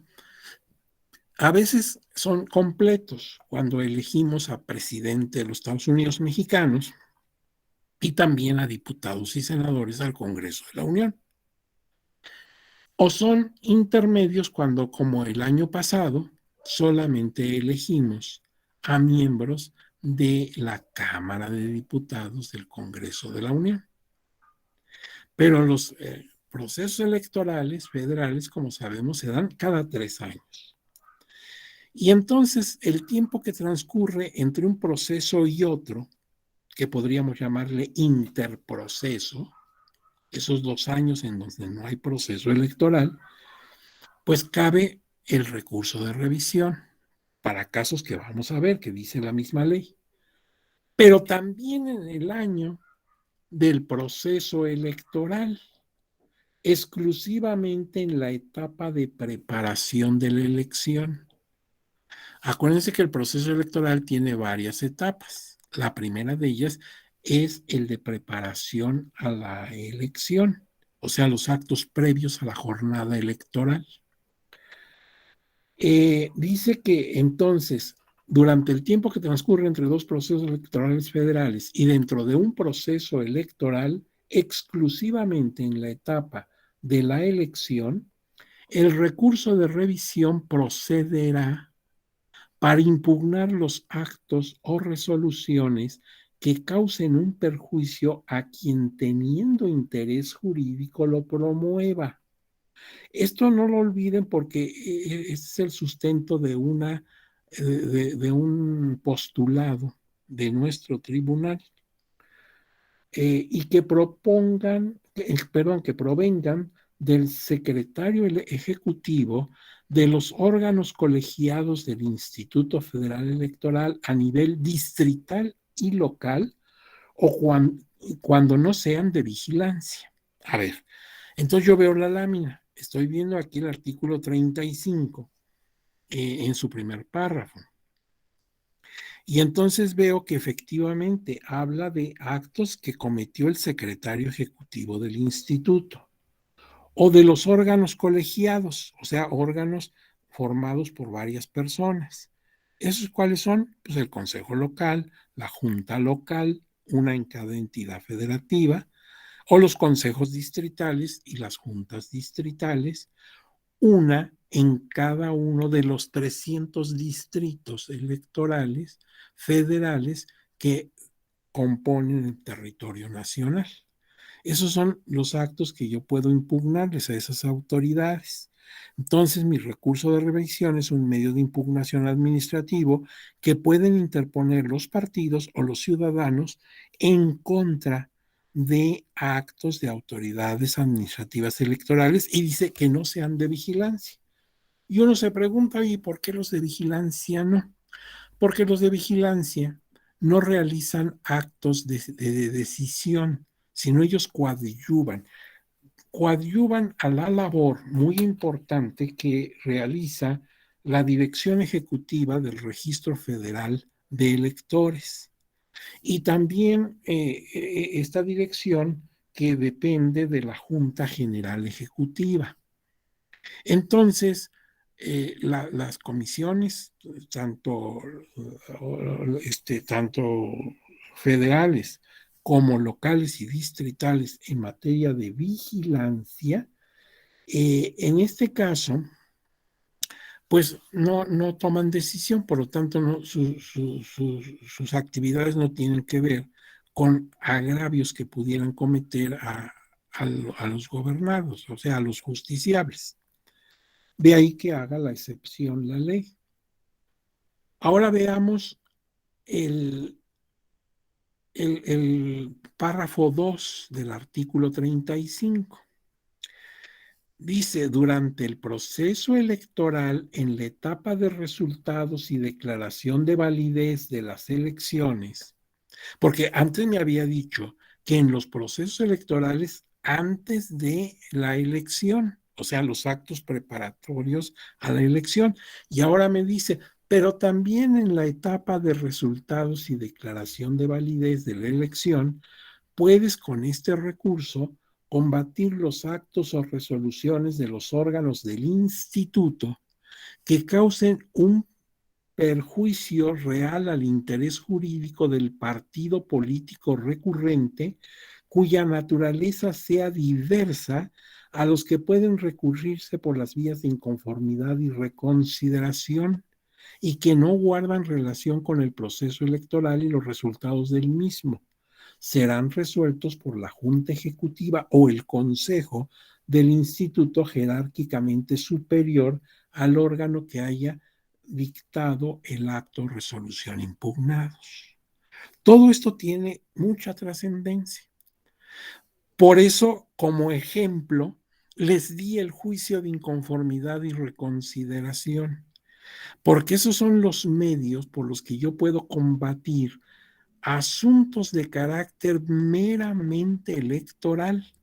A veces son completos cuando elegimos a presidente de los Estados Unidos mexicanos y también a diputados y senadores al Congreso de la Unión. O son intermedios cuando, como el año pasado, solamente elegimos a miembros de la Cámara de Diputados del Congreso de la Unión. Pero los procesos electorales federales, como sabemos, se dan cada 3 años. Y entonces el tiempo que transcurre entre un proceso y otro, que podríamos llamarle interproceso, esos 2 años en donde no hay proceso electoral, pues cabe el recurso de revisión para casos que vamos a ver, que dice la misma ley. Pero también en el año del proceso electoral, exclusivamente en la etapa de preparación de la elección. Acuérdense que el proceso electoral tiene varias etapas. La primera de ellas es el de preparación a la elección, o sea, los actos previos a la jornada electoral. Dice que entonces, durante el tiempo que transcurre entre dos procesos electorales federales y dentro de un proceso electoral, exclusivamente en la etapa de la elección, el recurso de revisión procederá para impugnar los actos o resoluciones que causen un perjuicio a quien teniendo interés jurídico lo promueva. Esto no lo olviden porque es el sustento de un postulado de nuestro tribunal y que que provengan del secretario ejecutivo de los órganos colegiados del Instituto Federal Electoral a nivel distrital y local o cuando no sean de vigilancia. A ver, entonces yo veo la lámina, estoy viendo aquí el artículo 35 en su primer párrafo. Y entonces veo que efectivamente habla de actos que cometió el secretario ejecutivo del instituto o de los órganos colegiados, o sea, órganos formados por varias personas. ¿Esos cuáles son? Pues el consejo local, la junta local, una en cada entidad federativa, o los consejos distritales y las juntas distritales, una en cada uno de los 300 distritos electorales federales que componen el territorio nacional. Esos son los actos que yo puedo impugnarles a esas autoridades. Entonces, mi recurso de revisión es un medio de impugnación administrativo que pueden interponer los partidos o los ciudadanos en contra de actos de autoridades administrativas electorales y dice que no sean de vigilancia. Y uno se pregunta, ¿y por qué los de vigilancia no? Porque los de vigilancia no realizan actos de decisión, sino ellos coadyuvan a la labor muy importante que realiza la Dirección Ejecutiva del Registro Federal de Electores y también esta dirección que depende de la Junta General Ejecutiva. Entonces, las comisiones, tanto, tanto federales como locales y distritales en materia de vigilancia, en este caso, pues no toman decisión, por lo tanto sus actividades no tienen que ver con agravios que pudieran cometer a los gobernados, o sea, a los justiciables. De ahí que haga la excepción la ley. Ahora veamos el párrafo 2 del artículo 35. Dice, durante el proceso electoral, en la etapa de resultados y declaración de validez de las elecciones, porque antes me había dicho que en los procesos electorales, antes de la elección, o sea, los actos preparatorios a la elección, y ahora me dice, pero también en la etapa de resultados y declaración de validez de la elección, puedes con este recurso combatir los actos o resoluciones de los órganos del instituto que causen un perjuicio real al interés jurídico del partido político recurrente, cuya naturaleza sea diversa a los que pueden recurrirse por las vías de inconformidad y reconsideración y que no guardan relación con el proceso electoral y los resultados del mismo. Serán resueltos por la Junta Ejecutiva o el Consejo del Instituto jerárquicamente superior al órgano que haya dictado el acto o resolución impugnados. Todo esto tiene mucha trascendencia. Por eso, como ejemplo, les di el juicio de inconformidad y reconsideración, porque esos son los medios por los que yo puedo combatir asuntos de carácter meramente electoral.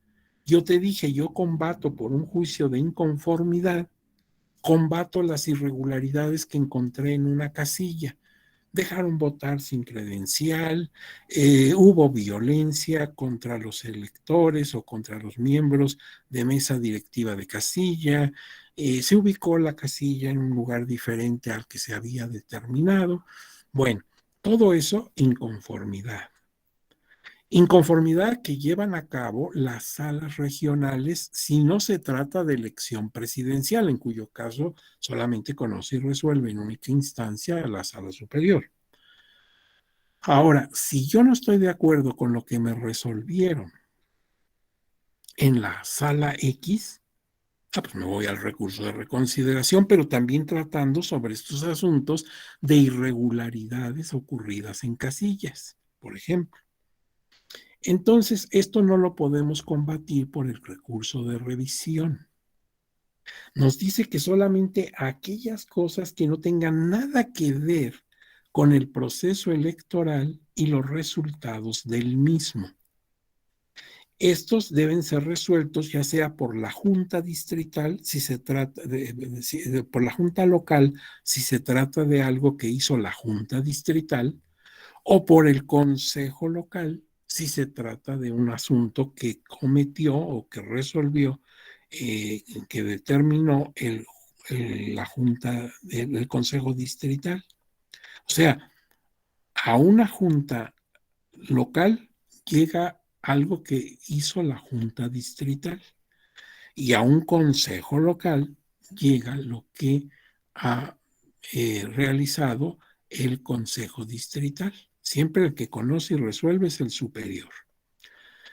Yo te dije, yo combato por un juicio de inconformidad, combato las irregularidades que encontré en una casilla. Dejaron votar sin credencial, hubo violencia contra los electores o contra los miembros de mesa directiva de casilla, se ubicó la casilla en un lugar diferente al que se había determinado. Bueno, todo eso inconformidad. Inconformidad que llevan a cabo las salas regionales si no se trata de elección presidencial, en cuyo caso solamente conoce y resuelve en única instancia a la sala superior. Ahora, si yo no estoy de acuerdo con lo que me resolvieron en la sala X, pues me voy al recurso de reconsideración, pero también tratando sobre estos asuntos de irregularidades ocurridas en casillas, por ejemplo. Entonces, esto no lo podemos combatir por el recurso de revisión. Nos dice que solamente aquellas cosas que no tengan nada que ver con el proceso electoral y los resultados del mismo. Estos deben ser resueltos ya sea por la Junta Distrital, si se trata por la Junta Local, si se trata de algo que hizo la Junta Distrital, o por el Consejo Local, si se trata de un asunto que cometió o que resolvió, que determinó la Junta, el Consejo Distrital. O sea, a una Junta Local llega algo que hizo la Junta Distrital y a un Consejo Local llega lo que ha realizado el Consejo Distrital. Siempre el que conoce y resuelve es el superior.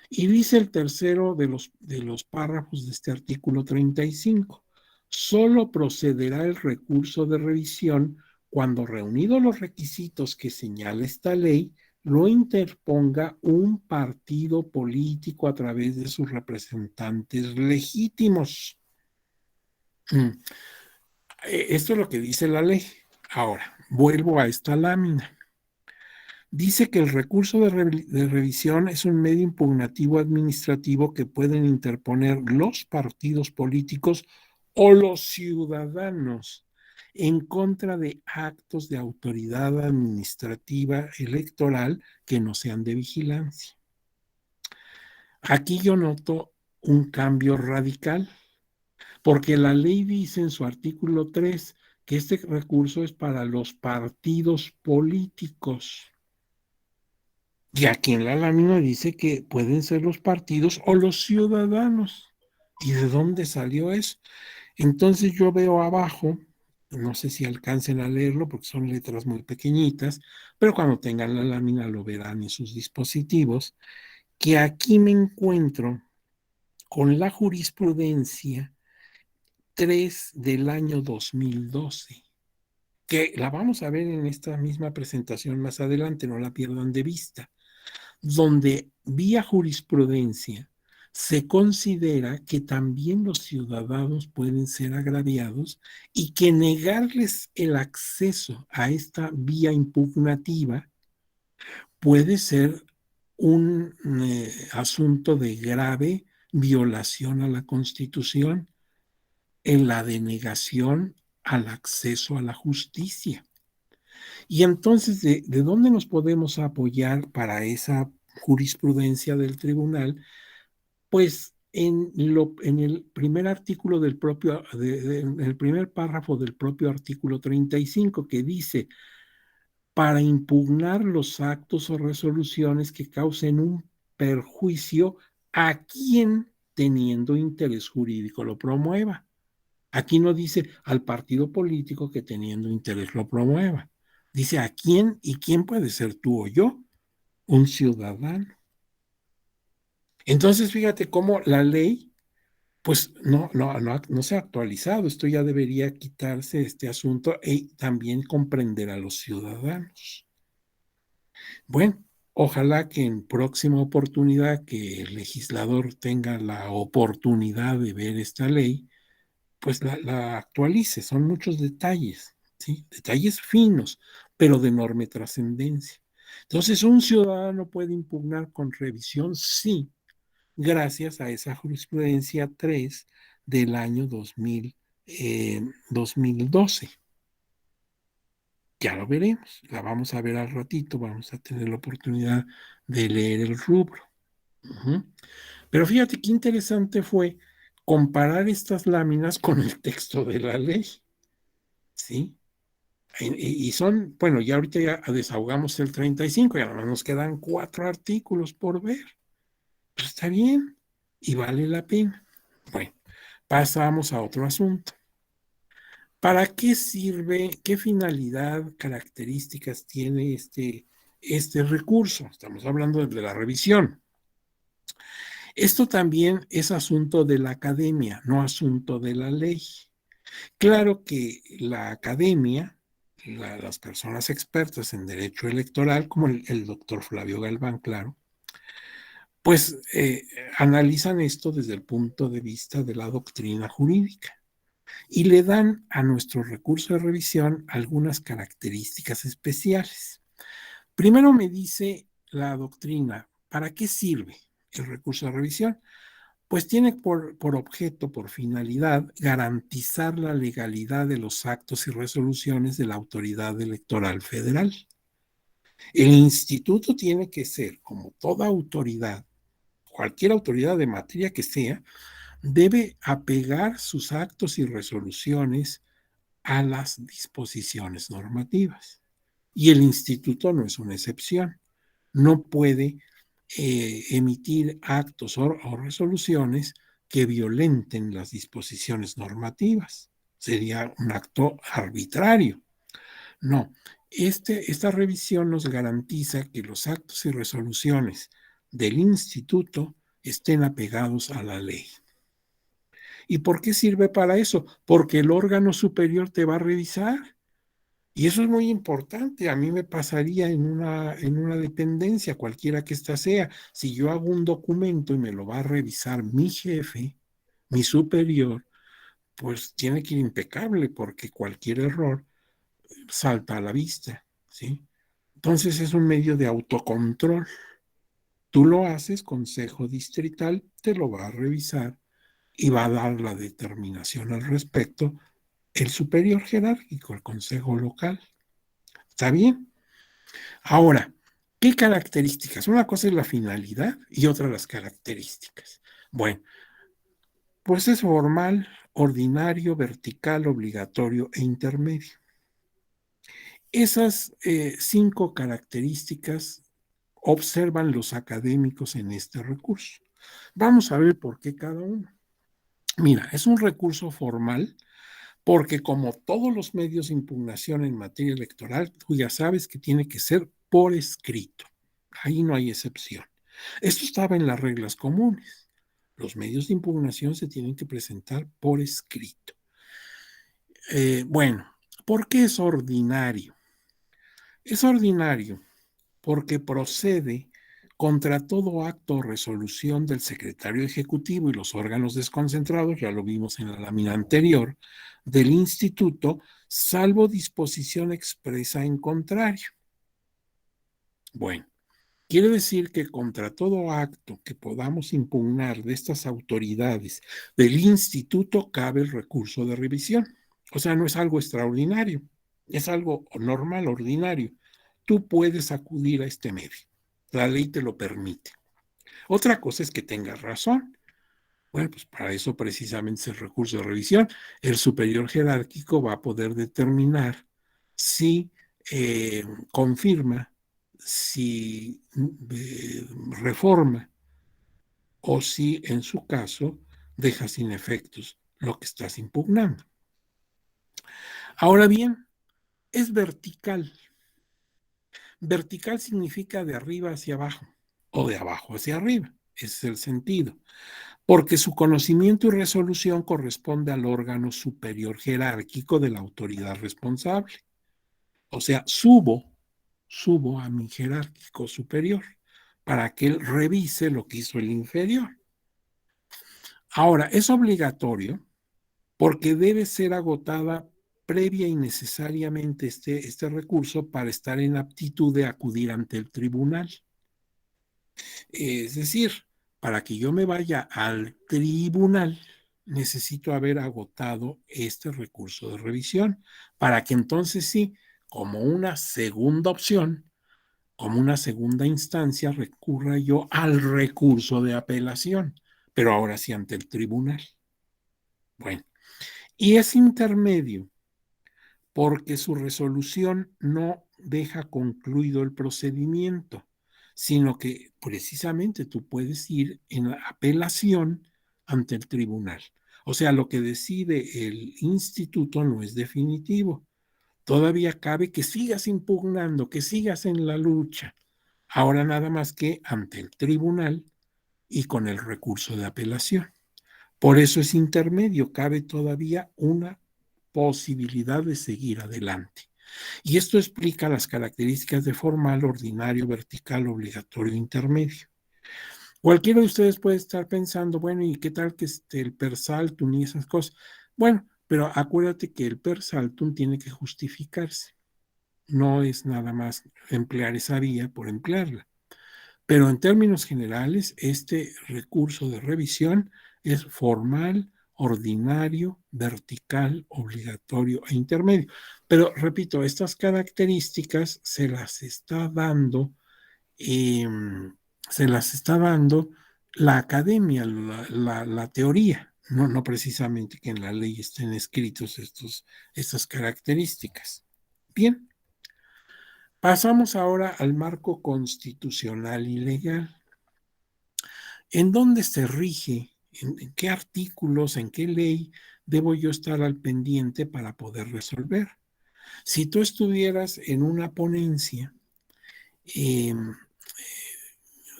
Y dice el tercero de los párrafos de este artículo 35, solo procederá el recurso de revisión cuando reunidos los requisitos que señala esta ley, lo interponga un partido político a través de sus representantes legítimos. Esto es lo que dice la ley. Ahora, vuelvo a esta lámina. Dice que el recurso de revisión es un medio impugnativo administrativo que pueden interponer los partidos políticos o los ciudadanos en contra de actos de autoridad administrativa electoral que no sean de vigilancia. Aquí yo noto un cambio radical, porque la ley dice en su artículo 3 que este recurso es para los partidos políticos. Y aquí en la lámina dice que pueden ser los partidos o los ciudadanos. ¿Y de dónde salió eso? Entonces yo veo abajo, no sé si alcancen a leerlo porque son letras muy pequeñitas, pero cuando tengan la lámina lo verán en sus dispositivos, que aquí me encuentro con la jurisprudencia 3 del año 2012, que la vamos a ver en esta misma presentación más adelante, no la pierdan de vista, donde vía jurisprudencia se considera que también los ciudadanos pueden ser agraviados y que negarles el acceso a esta vía impugnativa puede ser un asunto de grave violación a la Constitución en la denegación al acceso a la justicia. Y entonces, ¿de dónde nos podemos apoyar para esa jurisprudencia del tribunal? Pues en el primer artículo del propio, en el primer párrafo del propio artículo 35, que dice, para impugnar los actos o resoluciones que causen un perjuicio a quien teniendo interés jurídico lo promueva. Aquí no dice al partido político que teniendo interés lo promueva. Dice a quién, y quién puede ser tú o yo, un ciudadano. Entonces, fíjate cómo la ley, pues no se ha actualizado. Esto ya debería quitarse este asunto y también comprender a los ciudadanos. Bueno, ojalá que en próxima oportunidad que el legislador tenga la oportunidad de ver esta ley, pues la actualice. Son muchos detalles, ¿sí? Detalles finos, pero de enorme trascendencia. Entonces, ¿un ciudadano puede impugnar con revisión? Sí, gracias a esa jurisprudencia 3 del año 2012. Ya lo veremos, la vamos a ver al ratito, vamos a tener la oportunidad de leer el rubro. Uh-huh. Pero fíjate qué interesante fue comparar estas láminas con el texto de la ley, ¿sí? Y son, bueno, ya ahorita ya desahogamos el 35 y además nos quedan 4 artículos por ver. Pues está bien y vale la pena. Bueno, pasamos a otro asunto. ¿Para qué sirve, qué finalidad, características tiene este recurso? Estamos hablando de la revisión. Esto también es asunto de la academia, no asunto de la ley. Claro que la academia, las personas expertas en derecho electoral, como el doctor Flavio Galván, claro, pues analizan esto desde el punto de vista de la doctrina jurídica y le dan a nuestro recurso de revisión algunas características especiales. Primero me dice la doctrina, ¿para qué sirve el recurso de revisión? Pues tiene por objeto, por finalidad, garantizar la legalidad de los actos y resoluciones de la autoridad electoral federal. El instituto tiene que ser, como toda autoridad, cualquier autoridad de materia que sea, debe apegar sus actos y resoluciones a las disposiciones normativas. Y el instituto no es una excepción. No puede emitir actos o resoluciones que violenten las disposiciones normativas. Sería un acto arbitrario. No, esta revisión nos garantiza que los actos y resoluciones del instituto estén apegados a la ley. ¿Y por qué sirve para eso? Porque el órgano superior te va a revisar. Y eso es muy importante. A mí me pasaría en una dependencia, cualquiera que ésta sea. Si yo hago un documento y me lo va a revisar mi jefe, mi superior, pues tiene que ir impecable porque cualquier error salta a la vista, ¿sí? Entonces es un medio de autocontrol. Tú lo haces, consejo distrital te lo va a revisar y va a dar la determinación al respecto el superior jerárquico, el consejo local. ¿Está bien? Ahora, ¿qué características? Una cosa es la finalidad y otra las características. Bueno, pues es formal, ordinario, vertical, obligatorio e intermedio. Esas 5 características observan los académicos en este recurso. Vamos a ver por qué cada uno. Mira, es un recurso formal porque como todos los medios de impugnación en materia electoral, tú ya sabes que tiene que ser por escrito. Ahí no hay excepción. Esto estaba en las reglas comunes. Los medios de impugnación se tienen que presentar por escrito. Bueno, ¿por qué es ordinario? Es ordinario porque procede contra todo acto o resolución del secretario ejecutivo y los órganos desconcentrados, ya lo vimos en la lámina anterior, del instituto, salvo disposición expresa en contrario. Bueno, quiere decir que contra todo acto que podamos impugnar de estas autoridades del instituto cabe el recurso de revisión. O sea, no es algo extraordinario, es algo normal, ordinario. Tú puedes acudir a este medio. La ley te lo permite. Otra cosa es que tengas razón. Bueno, pues para eso precisamente es el recurso de revisión. El superior jerárquico va a poder determinar si confirma, si reforma o si en su caso deja sin efectos lo que estás impugnando. Ahora bien, es vertical. Vertical significa de arriba hacia abajo o de abajo hacia arriba. Ese es el sentido. Porque su conocimiento y resolución corresponde al órgano superior jerárquico de la autoridad responsable. O sea, subo a mi jerárquico superior para que él revise lo que hizo el inferior. Ahora, es obligatorio porque debe ser agotada previa y necesariamente este recurso para estar en aptitud de acudir ante el tribunal. Es decir, para que yo me vaya al tribunal, necesito haber agotado este recurso de revisión, para que entonces sí, como una segunda opción, como una segunda instancia, recurra yo al recurso de apelación, pero ahora sí ante el tribunal. Bueno, y es intermedio porque su resolución no deja concluido el procedimiento, sino que precisamente tú puedes ir en apelación ante el tribunal. O sea, lo que decide el instituto no es definitivo. Todavía cabe que sigas impugnando, que sigas en la lucha. Ahora nada más que ante el tribunal y con el recurso de apelación. Por eso es intermedio, cabe todavía una posibilidad de seguir adelante. Y esto explica las características de formal, ordinario, vertical, obligatorio, intermedio. Cualquiera de ustedes puede estar pensando, bueno, ¿y qué tal que el per saltum y esas cosas? Bueno, pero acuérdate que el per saltum tiene que justificarse. No es nada más emplear esa vía por emplearla. Pero en términos generales, este recurso de revisión es formal, ordinario, vertical, obligatorio e intermedio. Pero repito, estas características eh, se las está dando la academia, la teoría, no precisamente que en la ley estén escritos estas características. Bien, pasamos ahora al marco constitucional y legal. ¿En dónde se rige? ¿En qué artículos, en qué ley debo yo estar al pendiente para poder resolver? Si tú estuvieras en una ponencia, eh,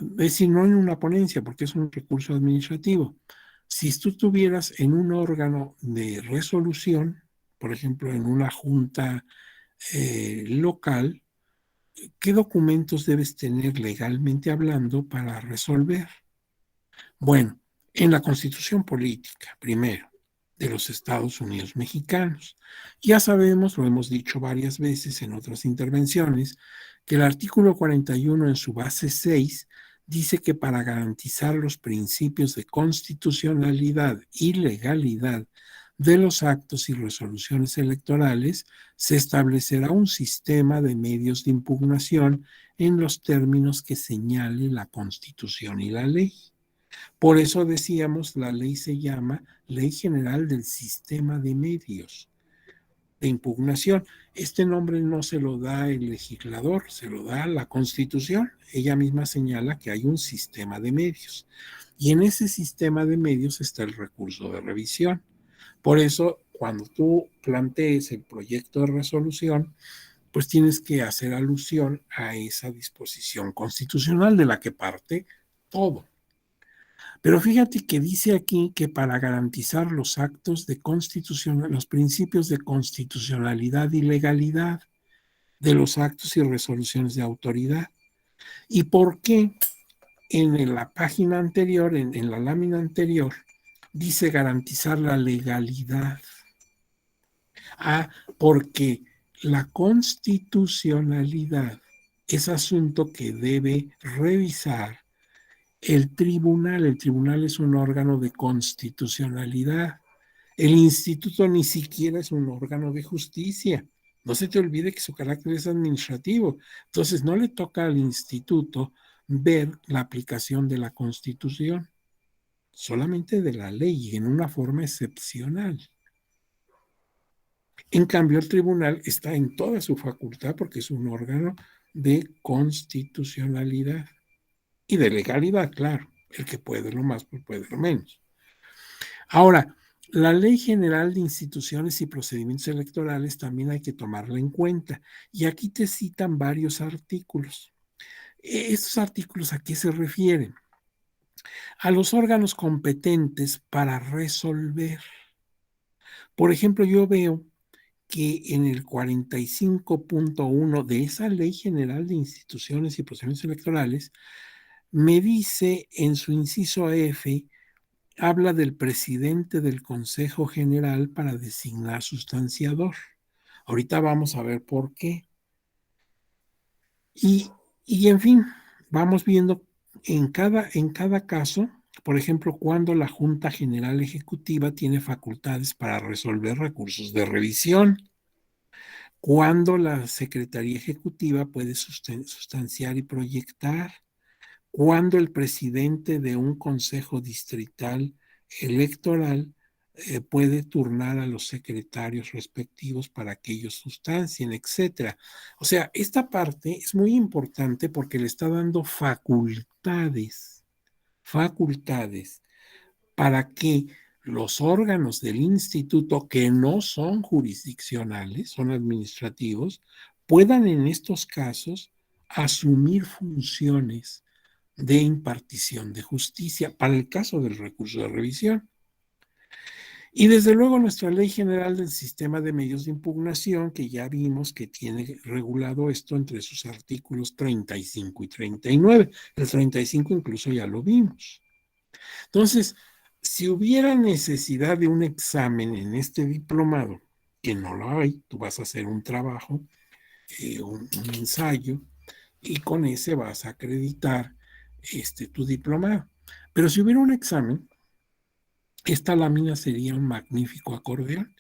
es decir, no en una ponencia porque es un recurso administrativo, si tú estuvieras en un órgano de resolución, por ejemplo, en una junta local, ¿qué documentos debes tener legalmente hablando para resolver? Bueno, en la Constitución Política, primero, de los Estados Unidos mexicanos. Ya sabemos, lo hemos dicho varias veces en otras intervenciones, que el artículo 41 en su base 6 dice que para garantizar los principios de constitucionalidad y legalidad de los actos y resoluciones electorales, se establecerá un sistema de medios de impugnación en los términos que señale la Constitución y la ley. Por eso decíamos, la ley se llama Ley General del Sistema de Medios de Impugnación. Este nombre no se lo da el legislador, se lo da la Constitución. Ella misma señala que hay un sistema de medios. Y en ese sistema de medios está el recurso de revisión. Por eso, cuando tú plantees el proyecto de resolución, pues tienes que hacer alusión a esa disposición constitucional de la que parte todo. Pero fíjate que dice aquí que para garantizar los actos de constitución, los principios de constitucionalidad y legalidad de los actos y resoluciones de autoridad. ¿Y por qué en la página anterior, en la lámina anterior, dice garantizar la legalidad? Ah, porque la constitucionalidad es asunto que debe revisar el tribunal. El tribunal es un órgano de constitucionalidad. El instituto ni siquiera es un órgano de justicia. No se te olvide que su carácter es administrativo. Entonces, no le toca al instituto ver la aplicación de la Constitución, solamente de la ley en una forma excepcional. En cambio, el tribunal está en toda su facultad porque es un órgano de constitucionalidad y de legalidad, claro. El que puede lo más, pues puede lo menos. Ahora, la Ley General de Instituciones y Procedimientos Electorales también hay que tomarla en cuenta. Y aquí te citan varios artículos. ¿Estos artículos a qué se refieren? A los órganos competentes para resolver. Por ejemplo, yo veo que en el 45.1 de esa Ley General de Instituciones y Procedimientos Electorales, me dice en su inciso F, habla del presidente del Consejo General para designar sustanciador. Ahorita vamos a ver por qué. Y en fin, vamos viendo en cada caso, por ejemplo, cuando la Junta General Ejecutiva tiene facultades para resolver recursos de revisión, cuando la Secretaría Ejecutiva puede sustanciar y proyectar, cuando el presidente de un consejo distrital electoral puede turnar a los secretarios respectivos para que ellos sustancien, etcétera. O sea, esta parte es muy importante porque le está dando facultades para que los órganos del instituto que no son jurisdiccionales, son administrativos, puedan en estos casos asumir funciones de impartición de justicia para el caso del recurso de revisión. Y desde luego nuestra Ley General del Sistema de Medios de Impugnación, que ya vimos que tiene regulado esto entre sus artículos 35 y 39. El 35 incluso ya lo vimos. Entonces, si hubiera necesidad de un examen en este diplomado, que no lo hay, tú vas a hacer un trabajo, un ensayo, y con ese vas a acreditar tu diplomado. Pero si hubiera un examen, esta lámina sería un magnífico acordeón,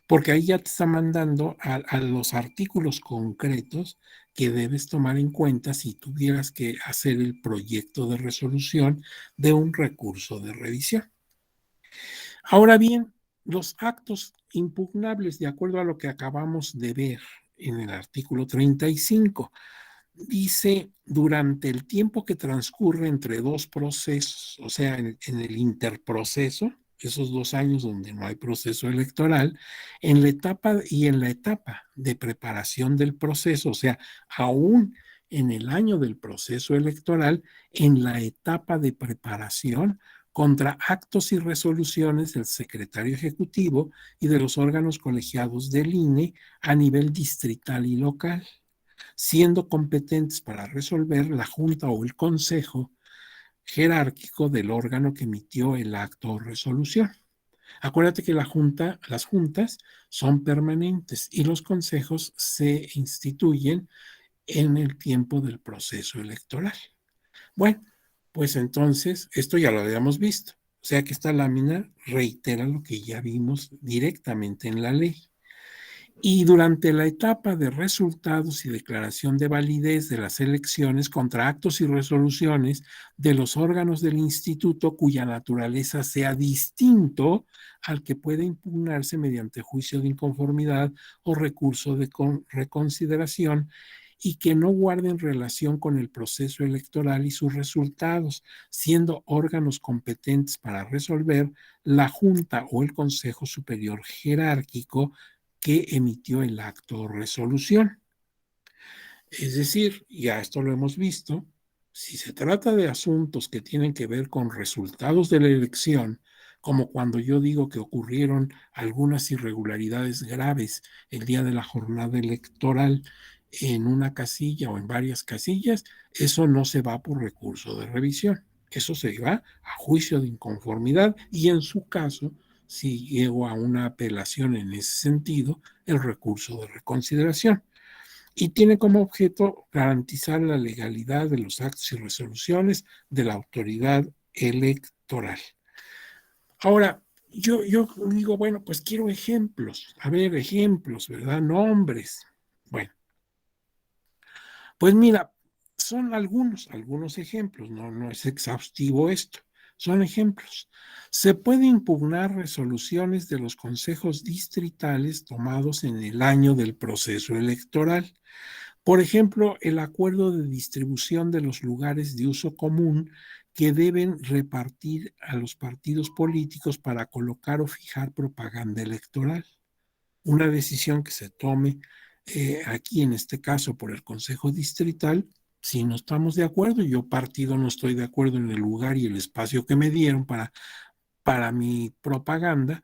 porque ahí ya te está mandando a los artículos concretos que debes tomar en cuenta si tuvieras que hacer el proyecto de resolución de un recurso de revisión. Ahora bien, los actos impugnables, de acuerdo a lo que acabamos de ver en el artículo 35, dice durante el tiempo que transcurre entre dos procesos, o sea, en el interproceso, esos 2 años donde no hay proceso electoral, en la etapa de preparación del proceso, o sea, aún en el año del proceso electoral, en la etapa de preparación, contra actos y resoluciones del secretario ejecutivo y de los órganos colegiados del INE a nivel distrital y local, siendo competentes para resolver la Junta o el Consejo jerárquico del órgano que emitió el acto o resolución. Acuérdate que las juntas son permanentes y los consejos se instituyen en el tiempo del proceso electoral. Bueno, pues entonces, esto ya lo habíamos visto. O sea que esta lámina reitera lo que ya vimos directamente en la ley. Y durante la etapa de resultados y declaración de validez de las elecciones contra actos y resoluciones de los órganos del instituto cuya naturaleza sea distinto al que puede impugnarse mediante juicio de inconformidad o recurso de reconsideración y que no guarden relación con el proceso electoral y sus resultados, siendo órganos competentes para resolver la Junta o el Consejo Superior Jerárquico que emitió el acto o resolución. Es decir, ya esto lo hemos visto, si se trata de asuntos que tienen que ver con resultados de la elección, como cuando yo digo que ocurrieron algunas irregularidades graves el día de la jornada electoral en una casilla o en varias casillas, eso no se va por recurso de revisión, eso se va a juicio de inconformidad y en su caso, si llego a una apelación en ese sentido, el recurso de reconsideración y tiene como objeto garantizar la legalidad de los actos y resoluciones de la autoridad electoral. Ahora, yo digo, bueno, pues quiero ejemplos, a ver, ejemplos, ¿verdad? Nombres. Bueno, pues mira, son algunos ejemplos, no es exhaustivo esto, son ejemplos. Se puede impugnar resoluciones de los consejos distritales tomados en el año del proceso electoral. Por ejemplo, el acuerdo de distribución de los lugares de uso común que deben repartir a los partidos políticos para colocar o fijar propaganda electoral. Una decisión que se tome aquí, en este caso, por el Consejo Distrital, si no estamos de acuerdo, yo partido no estoy de acuerdo en el lugar y el espacio que me dieron para mi propaganda,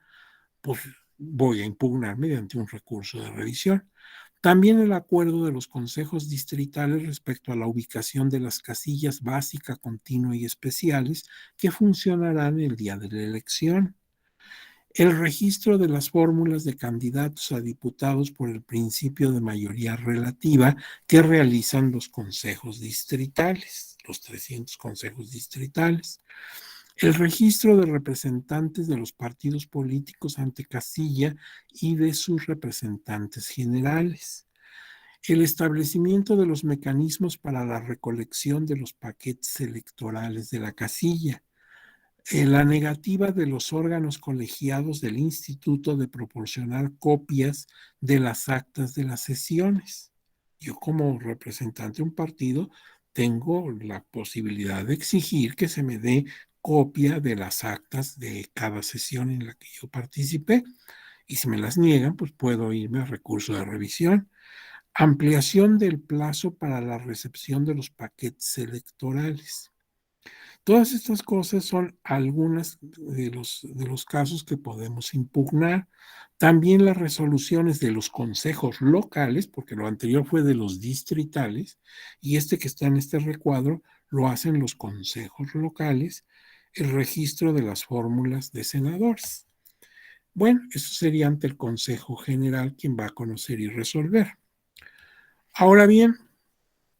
pues voy a impugnar mediante un recurso de revisión. También el acuerdo de los consejos distritales respecto a la ubicación de las casillas básica, continua y especiales que funcionarán el día de la elección. El registro de las fórmulas de candidatos a diputados por el principio de mayoría relativa que realizan los consejos distritales, los 300 consejos distritales. El registro de representantes de los partidos políticos ante casilla y de sus representantes generales. El establecimiento de los mecanismos para la recolección de los paquetes electorales de la casilla. La negativa de los órganos colegiados del instituto de proporcionar copias de las actas de las sesiones. Yo como representante de un partido tengo la posibilidad de exigir que se me dé copia de las actas de cada sesión en la que yo participé y si me las niegan, pues puedo irme a recurso de revisión. Ampliación del plazo para la recepción de los paquetes electorales. Todas estas cosas son algunas de los casos que podemos impugnar. También las resoluciones de los consejos locales, porque lo anterior fue de los distritales, y este que está en este recuadro lo hacen los consejos locales, el registro de las fórmulas de senadores. Bueno, eso sería ante el Consejo General quien va a conocer y resolver. Ahora bien,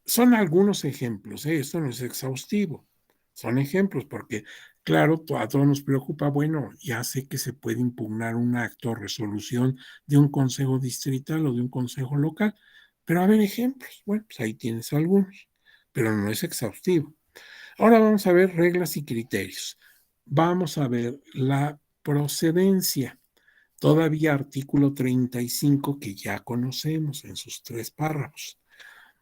son algunos ejemplos, esto no es exhaustivo, son ejemplos porque, claro, a todos nos preocupa, bueno, ya sé que se puede impugnar un acto o resolución de un consejo distrital o de un consejo local, pero a ver ejemplos, bueno, pues ahí tienes algunos, pero no es exhaustivo. Ahora vamos a ver reglas y criterios. Vamos a ver la procedencia. Todavía artículo 35 que ya conocemos en sus 3 párrafos.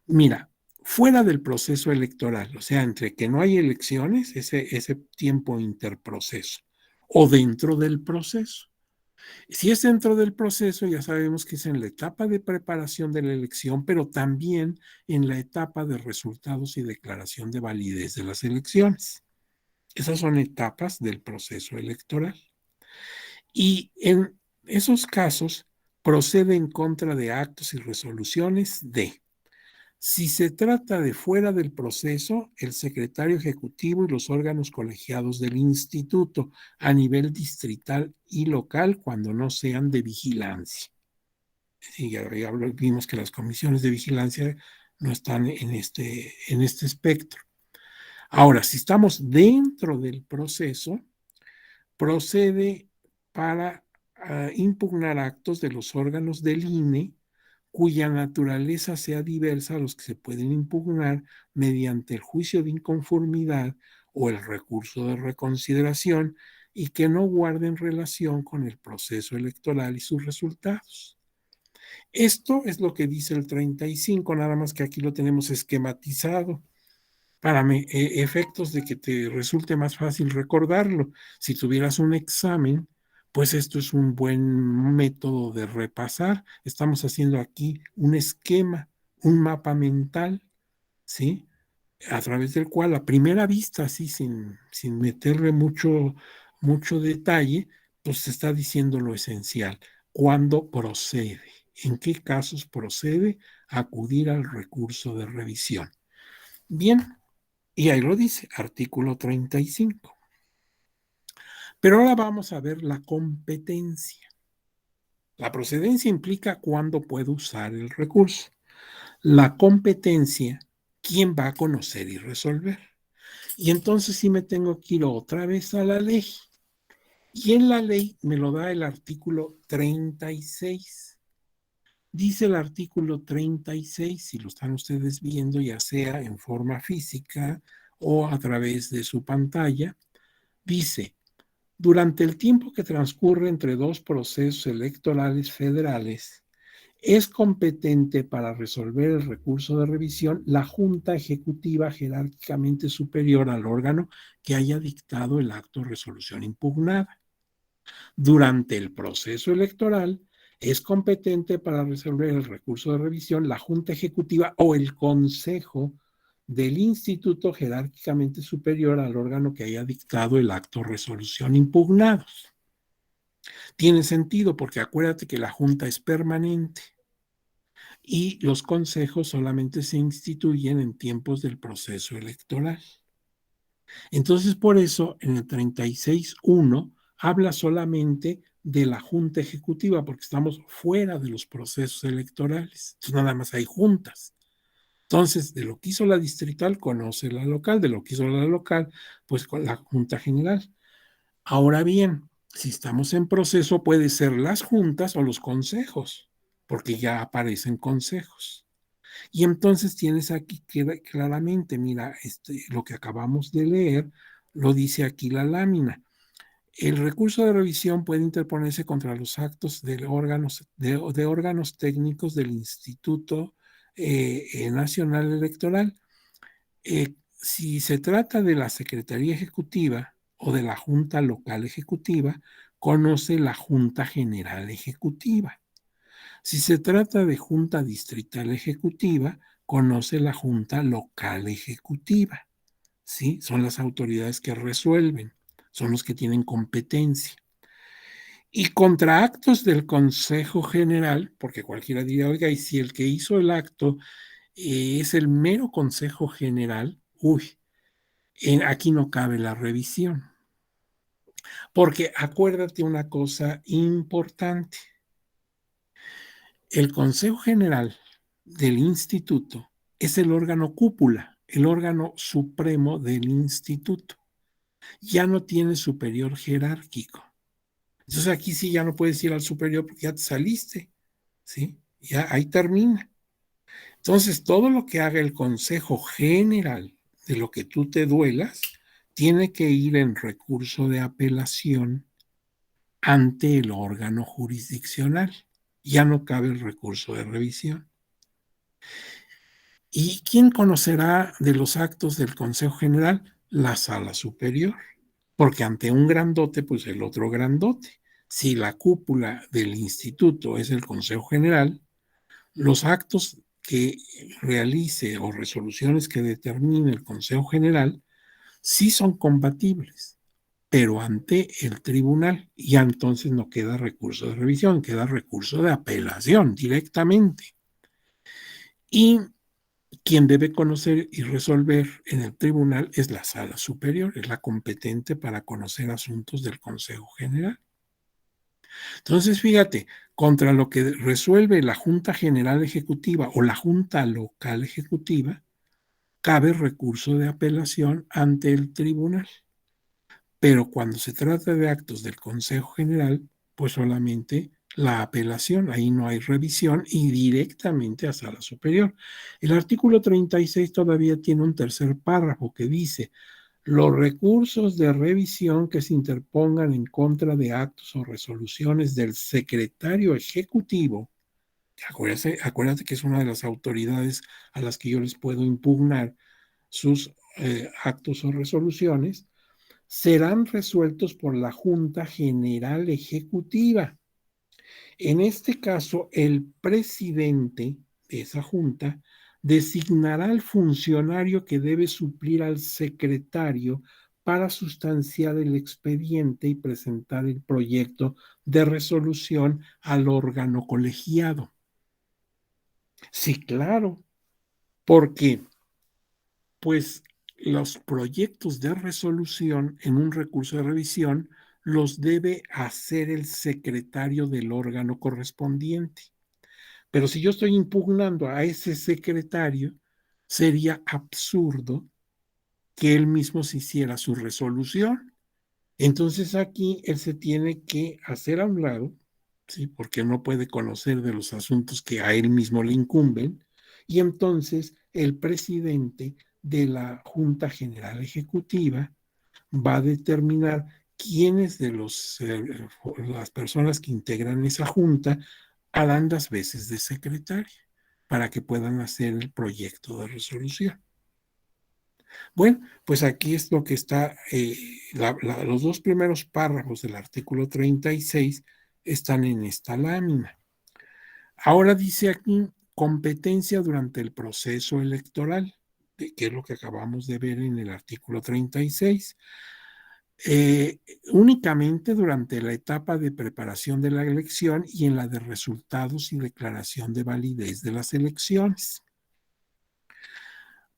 Mira, fuera del proceso electoral, o sea, entre que no hay elecciones, ese tiempo interproceso, o dentro del proceso. Si es dentro del proceso, ya sabemos que es en la etapa de preparación de la elección, pero también en la etapa de resultados y declaración de validez de las elecciones. Esas son etapas del proceso electoral. Y en esos casos procede en contra de actos y resoluciones de, si se trata de fuera del proceso, el secretario ejecutivo y los órganos colegiados del instituto a nivel distrital y local cuando no sean de vigilancia. Y ya vimos que las comisiones de vigilancia no están en este espectro. Ahora, si estamos dentro del proceso, procede para impugnar actos de los órganos del INE cuya naturaleza sea diversa a los que se pueden impugnar mediante el juicio de inconformidad o el recurso de reconsideración y que no guarden relación con el proceso electoral y sus resultados. Esto es lo que dice el 35, nada más que aquí lo tenemos esquematizado para efectos de que te resulte más fácil recordarlo. Si tuvieras un examen, pues esto es un buen método de repasar. Estamos haciendo aquí un esquema, un mapa mental, ¿sí? A través del cual a primera vista, así sin meterle mucho detalle, pues se está diciendo lo esencial. ¿Cuándo procede? ¿En qué casos procede acudir al recurso de revisión? Bien, y ahí lo dice, artículo 35. Pero ahora vamos a ver la competencia. La procedencia implica cuándo puedo usar el recurso. La competencia, quién va a conocer y resolver. Y entonces sí me tengo que ir otra vez a la ley. Y en la ley me lo da el artículo 36. Dice el artículo 36, si lo están ustedes viendo, ya sea en forma física o a través de su pantalla, dice, durante el tiempo que transcurre entre dos procesos electorales federales, es competente para resolver el recurso de revisión la Junta Ejecutiva jerárquicamente superior al órgano que haya dictado el acto de resolución impugnada. Durante el proceso electoral, es competente para resolver el recurso de revisión la Junta Ejecutiva o el Consejo del instituto jerárquicamente superior al órgano que haya dictado el acto de resolución impugnados. Tiene sentido porque acuérdate que la Junta es permanente y los consejos solamente se instituyen en tiempos del proceso electoral. Entonces, por eso, en el 36.1 habla solamente de la Junta Ejecutiva, porque estamos fuera de los procesos electorales. Entonces, nada más hay juntas. Entonces, de lo que hizo la distrital, conoce la local, de lo que hizo la local, pues con la Junta General. Ahora bien, si estamos en proceso, puede ser las juntas o los consejos, porque ya aparecen consejos. Y entonces tienes aquí claramente, mira, lo que acabamos de leer, lo dice aquí la lámina. El recurso de revisión puede interponerse contra los actos de órganos técnicos del Instituto Nacional Electoral. Si se trata de la Secretaría Ejecutiva o de la Junta Local Ejecutiva, conoce la Junta General Ejecutiva. Si se trata de Junta Distrital Ejecutiva, conoce la Junta Local Ejecutiva. ¿Sí? Son las autoridades que resuelven, son los que tienen competencia. Y contra actos del Consejo General, porque cualquiera diría, oiga, y si el que hizo el acto es el mero Consejo General, aquí no cabe la revisión. Porque acuérdate una cosa importante. El Consejo General del Instituto es el órgano cúpula, el órgano supremo del instituto. Ya no tiene superior jerárquico. Entonces aquí sí ya no puedes ir al superior porque ya te saliste, ¿sí? Ya ahí termina. Entonces todo lo que haga el Consejo General de lo que tú te duelas tiene que ir en recurso de apelación ante el órgano jurisdiccional. Ya no cabe el recurso de revisión. ¿Y quién conocerá de los actos del Consejo General? La Sala Superior, porque ante un grandote, pues el otro grandote. Si la cúpula del instituto es el Consejo General, los actos que realice o resoluciones que determine el Consejo General sí son compatibles, pero ante el tribunal, y entonces no queda recurso de revisión, queda recurso de apelación directamente. Y quien debe conocer y resolver en el tribunal es la sala superior, es la competente para conocer asuntos del Consejo General. Entonces, fíjate, contra lo que resuelve la Junta General Ejecutiva o la Junta Local Ejecutiva, cabe recurso de apelación ante el tribunal. Pero cuando se trata de actos del Consejo General, pues solamente la apelación, ahí no hay revisión y directamente a sala superior. El artículo 36 todavía tiene un tercer párrafo que dice: los recursos de revisión que se interpongan en contra de actos o resoluciones del secretario ejecutivo, acuérdate que es una de las autoridades a las que yo les puedo impugnar sus actos o resoluciones, serán resueltos por la Junta General Ejecutiva. En este caso, el presidente de esa junta designará al funcionario que debe suplir al secretario para sustanciar el expediente y presentar el proyecto de resolución al órgano colegiado. Sí, claro, porque pues los proyectos de resolución en un recurso de revisión los debe hacer el secretario del órgano correspondiente. Pero si yo estoy impugnando a ese secretario, sería absurdo que él mismo se hiciera su resolución. Entonces aquí él se tiene que hacer a un lado, ¿sí? Porque no puede conocer de los asuntos que a él mismo le incumben, y entonces el presidente de la Junta General Ejecutiva va a determinar quiénes de las personas que integran esa junta harán las veces de secretaria para que puedan hacer el proyecto de resolución. Bueno, pues aquí es lo que está, los dos primeros párrafos del artículo 36 están en esta lámina. Ahora dice aquí competencia durante el proceso electoral, que es lo que acabamos de ver en el artículo 36. Únicamente durante la etapa de preparación de la elección y en la de resultados y declaración de validez de las elecciones.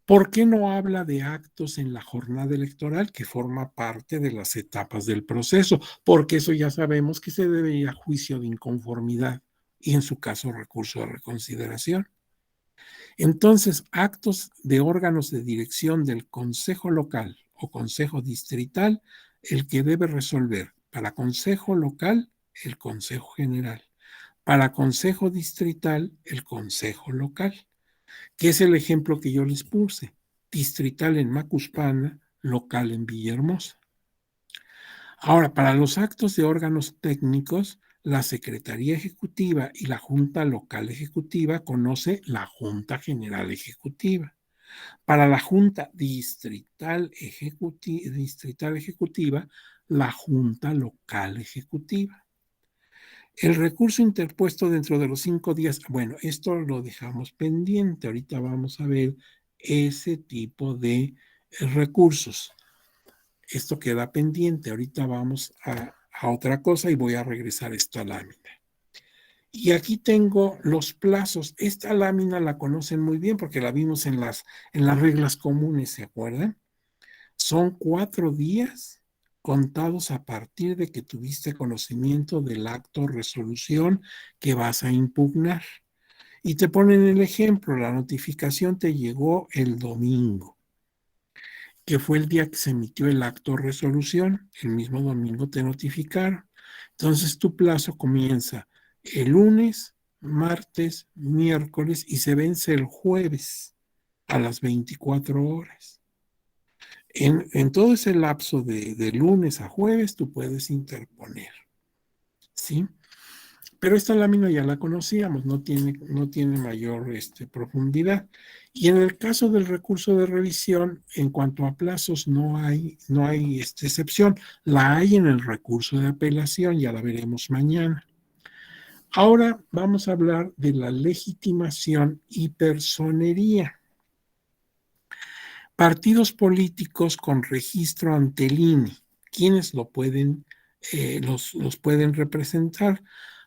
¿Por qué no habla de actos en la jornada electoral que forma parte de las etapas del proceso? Porque eso ya sabemos que se debe ir a juicio de inconformidad y en su caso recurso de reconsideración. Entonces, actos de órganos de dirección del Consejo Local o Consejo Distrital, el que debe resolver para Consejo Local, el Consejo General, para Consejo Distrital, el Consejo Local, que es el ejemplo que yo les puse: distrital en Macuspana, local en Villahermosa. Ahora, para los actos de órganos técnicos, la Secretaría Ejecutiva y la Junta Local Ejecutiva conoce la Junta General Ejecutiva. Para la Junta Distrital Ejecutiva, la Junta Local Ejecutiva. El recurso interpuesto dentro de los 5 días, bueno, esto lo dejamos pendiente. Ahorita vamos a ver ese tipo de recursos. Esto queda pendiente. Ahorita vamos a otra cosa y voy a regresar esta lámina. Y aquí tengo los plazos. Esta lámina la conocen muy bien porque la vimos en las reglas comunes, ¿se acuerdan? Son 4 días contados a partir de que tuviste conocimiento del acto o resolución que vas a impugnar. Y te ponen el ejemplo: la notificación te llegó el domingo, que fue el día que se emitió el acto o resolución. El mismo domingo te notificaron. Entonces tu plazo comienza el lunes, martes, miércoles y se vence el jueves a las 24 horas. En todo ese lapso de lunes a jueves tú puedes interponer, ¿sí? Pero esta lámina ya la conocíamos, no tiene mayor profundidad. Y en el caso del recurso de revisión, en cuanto a plazos, no hay excepción. La hay en el recurso de apelación, ya la veremos mañana. Ahora vamos a hablar de la legitimación y personería. Partidos políticos con registro ante el INE, ¿quiénes los pueden representar?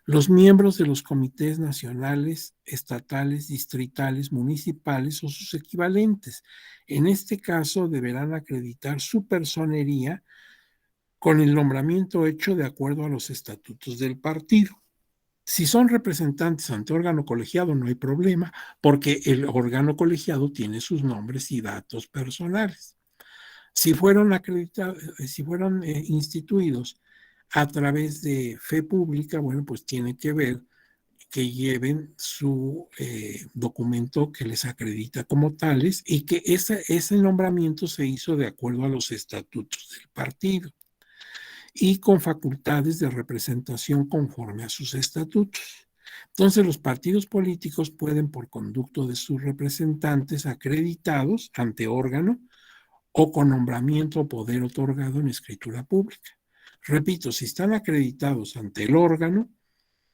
Los miembros de los comités nacionales, estatales, distritales, municipales o sus equivalentes. En este caso, deberán acreditar su personería con el nombramiento hecho de acuerdo a los estatutos del partido. Si son representantes ante órgano colegiado, no hay problema, porque el órgano colegiado tiene sus nombres y datos personales. Si fueron acreditados, si fueron instituidos a través de fe pública, bueno, pues tiene que ver que lleven su documento que les acredita como tales y que ese nombramiento se hizo de acuerdo a los estatutos del partido y con facultades de representación conforme a sus estatutos. Entonces, los partidos políticos pueden, por conducto de sus representantes acreditados ante órgano o con nombramiento o poder otorgado en escritura pública. Repito, si están acreditados ante el órgano,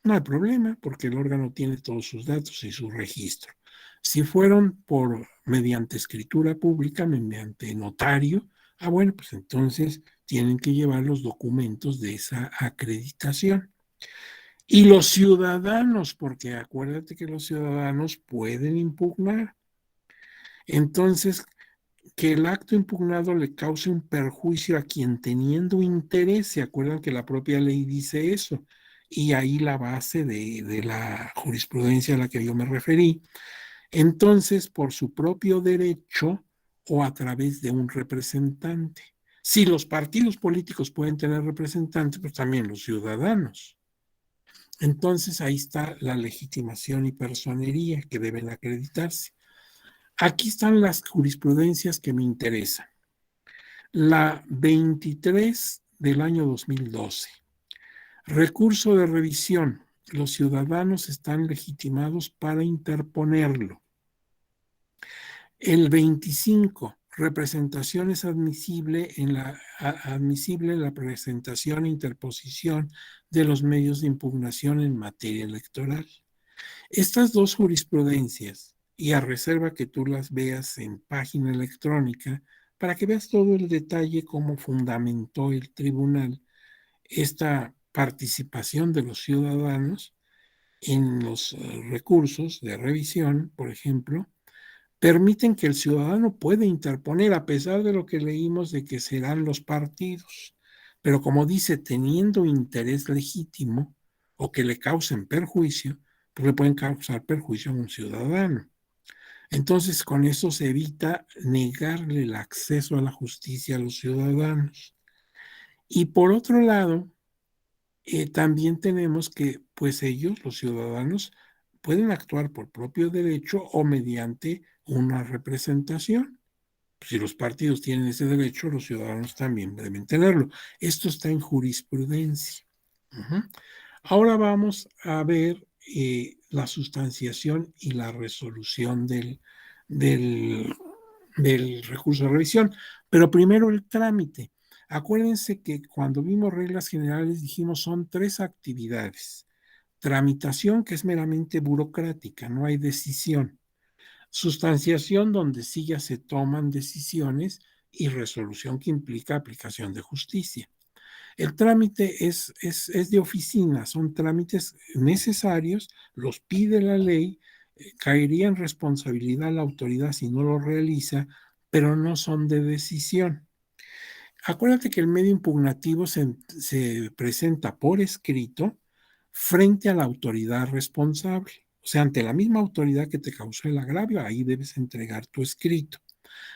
no hay problema porque el órgano tiene todos sus datos y su registro. Si fueron mediante escritura pública, mediante notario, bueno, pues entonces tienen que llevar los documentos de esa acreditación. Y los ciudadanos, porque acuérdate que los ciudadanos pueden impugnar. Entonces, que el acto impugnado le cause un perjuicio a quien teniendo interés, se acuerdan que la propia ley dice eso, y ahí la base de la jurisprudencia a la que yo me referí. Entonces, por su propio derecho o a través de un representante. Si los partidos políticos pueden tener representantes, pues también los ciudadanos. Entonces, ahí está la legitimación y personería que deben acreditarse. Aquí están las jurisprudencias que me interesan. La 23 del año 2012. Recurso de revisión. Los ciudadanos están legitimados para interponerlo. El 25. Representación es admisible en la presentación e interposición de los medios de impugnación en materia electoral. Estas dos jurisprudencias, y a reserva que tú las veas en página electrónica, para que veas todo el detalle cómo fundamentó el tribunal esta participación de los ciudadanos en los recursos de revisión, por ejemplo, permiten que el ciudadano pueda interponer, a pesar de lo que leímos de que serán los partidos. Pero como dice, teniendo interés legítimo o que le causen perjuicio, pues le pueden causar perjuicio a un ciudadano. Entonces, con eso se evita negarle el acceso a la justicia a los ciudadanos. Y por otro lado, también tenemos que, pues ellos, los ciudadanos, pueden actuar por propio derecho o mediante una representación. Si los partidos tienen ese derecho, los ciudadanos también deben tenerlo. Esto está en jurisprudencia. Uh-huh. Ahora vamos a ver la sustanciación y la resolución del, del recurso de revisión, pero primero el trámite. Acuérdense que cuando vimos reglas generales dijimos son tres actividades. Tramitación, que es meramente burocrática, no hay decisión. Sustanciación, donde sí ya se toman decisiones, y resolución, que implica aplicación de justicia. El trámite es de oficina, son trámites necesarios, los pide la ley, caería en responsabilidad la autoridad si no lo realiza, pero no son de decisión. Acuérdate que el medio impugnativo se presenta por escrito frente a la autoridad responsable. O sea, ante la misma autoridad que te causó el agravio, ahí debes entregar tu escrito.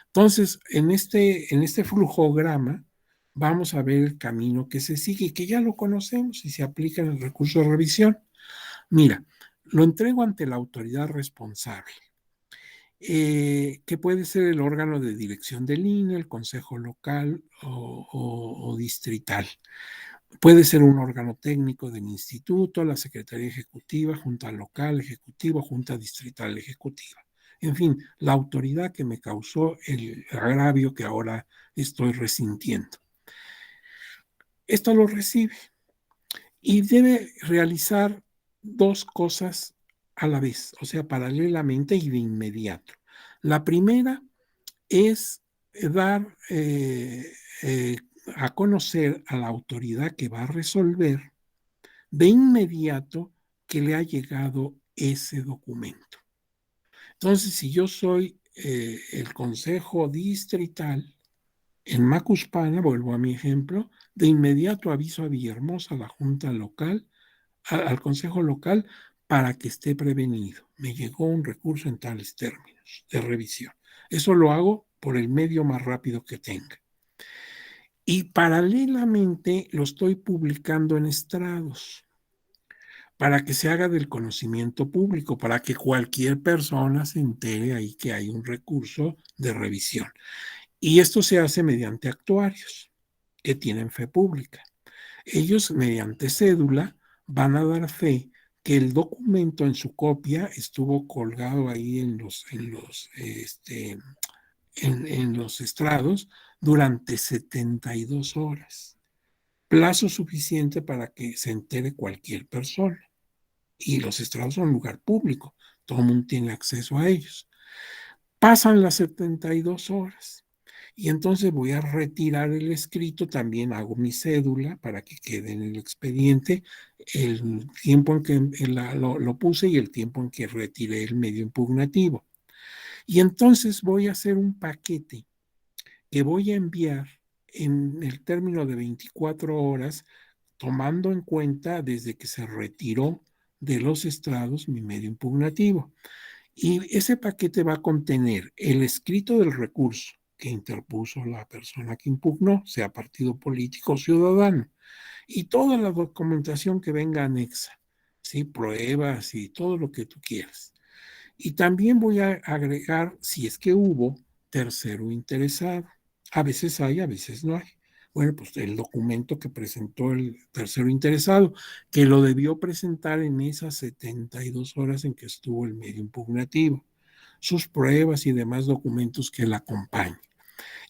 Entonces, en este flujograma, vamos a ver el camino que se sigue, que ya lo conocemos y se aplica en el recurso de revisión. Mira, lo entrego ante la autoridad responsable, que puede ser el órgano de dirección del INE, el consejo local o distrital. Puede ser un órgano técnico del instituto, la Secretaría Ejecutiva, Junta Local Ejecutiva, Junta Distrital Ejecutiva. En fin, la autoridad que me causó el agravio que ahora estoy resintiendo. Esto lo recibe y debe realizar dos cosas a la vez, o sea, paralelamente y de inmediato. La primera es dar a conocer a la autoridad que va a resolver de inmediato que le ha llegado ese documento. Entonces, si yo soy el consejo distrital en Macuspana, vuelvo a mi ejemplo, de inmediato aviso a Villahermosa, a la junta local, al consejo local, para que esté prevenido. Me llegó un recurso en tales términos de revisión. Eso lo hago por el medio más rápido que tenga. Y paralelamente lo estoy publicando en estrados para que se haga del conocimiento público, para que cualquier persona se entere ahí que hay un recurso de revisión. Y esto se hace mediante actuarios que tienen fe pública. Ellos, mediante cédula, van a dar fe que el documento en su copia estuvo colgado ahí en los estrados durante 72 horas, plazo suficiente para que se entere cualquier persona. Y los estrados son un lugar público, todo el mundo tiene acceso a ellos. Pasan las 72 horas y entonces voy a retirar el escrito, también hago mi cédula para que quede en el expediente el tiempo en que lo puse y el tiempo en que retiré el medio impugnativo. Y entonces voy a hacer un paquete que voy a enviar en el término de 24 horas, tomando en cuenta desde que se retiró de los estrados mi medio impugnativo. Y ese paquete va a contener el escrito del recurso que interpuso la persona que impugnó, sea partido político o ciudadano, y toda la documentación que venga anexa, ¿sí? Pruebas y todo lo que tú quieras. Y también voy a agregar, si es que hubo, tercero interesado. A veces hay, a veces no hay. Bueno, pues el documento que presentó el tercero interesado, que lo debió presentar en esas 72 horas en que estuvo el medio impugnativo, sus pruebas y demás documentos que la acompañen.